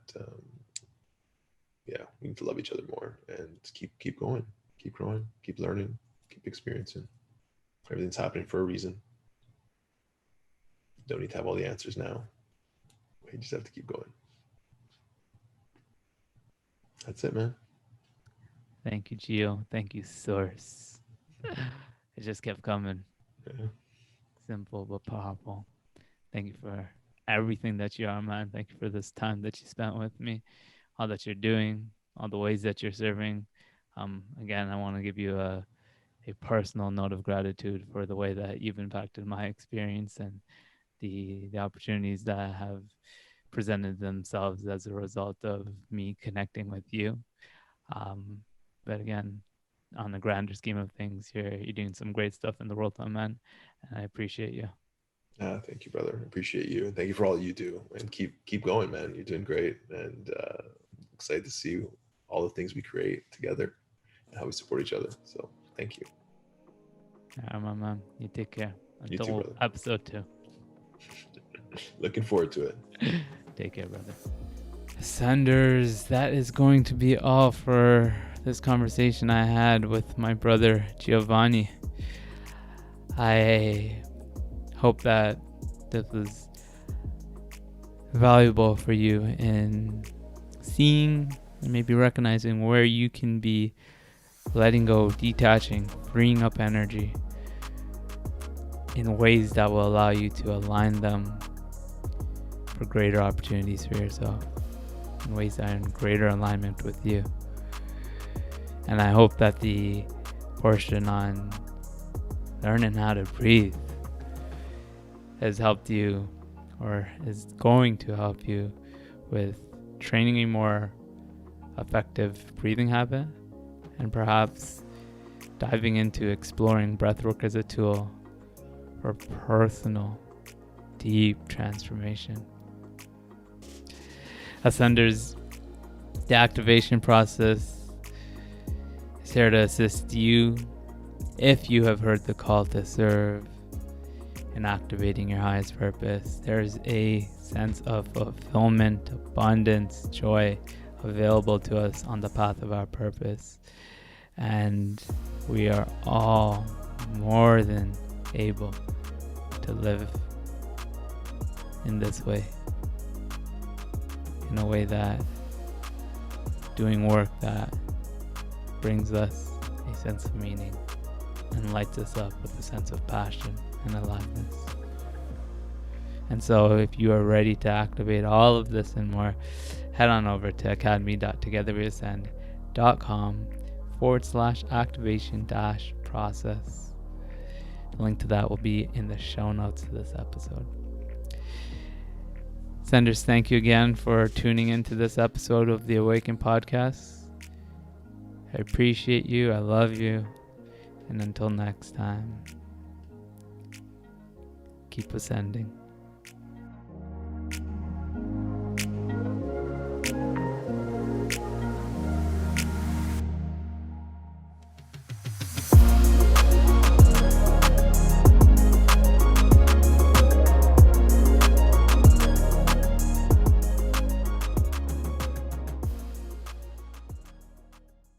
yeah, we need to love each other more and keep going, keep growing, keep learning, keep experiencing. Everything's happening for a reason. Don't need to have all the answers now. You just have to keep going. That's it, man. Thank you, Gio. Thank you, Source. It just kept coming. Yeah. Simple but powerful. Thank you for everything that you are, man. Thank you for this time that you spent with me, all that you're doing, all the ways that you're serving. Again, I want to give you a personal note of gratitude for the way that you've impacted my experience and the opportunities that have presented themselves as a result of me connecting with you. But again, on the grander scheme of things, you're doing some great stuff in the world, my man, and I appreciate you. Thank you, brother. I appreciate you, and thank you for all you do. And keep going, man. You're doing great, and excited to see all the things we create together and how we support each other. So thank you. All right, my man. You take care. You too, Until brother. episode 2. Looking forward to it. Take care, brother. Senders, that is going to be all for this conversation I had with my brother Giovanni. I hope that this was valuable for you in seeing and maybe recognizing where you can be letting go, detaching, freeing up energy in ways that will allow you to align them for greater opportunities for yourself, in ways that are in greater alignment with you. And I hope that the portion on learning how to breathe has helped you, or is going to help you, with training a more effective breathing habit, and perhaps diving into exploring breathwork as a tool for personal, deep transformation. Ascenders, the activation process is here to assist you if you have heard the call to serve in activating your highest purpose. There's a sense of fulfillment, abundance, joy available to us on the path of our purpose. And we are all more than able to live in this way, in a way that doing work that brings us a sense of meaning and lights us up with a sense of passion and aliveness. And so if you are ready to activate all of this and more, head on over to academy.togetherweascend.com/activation-process. The link to that will be in the show notes of this episode. Senders, thank you again for tuning into this episode of the Awaken podcast. I appreciate you. I love you. And until next time, keep ascending.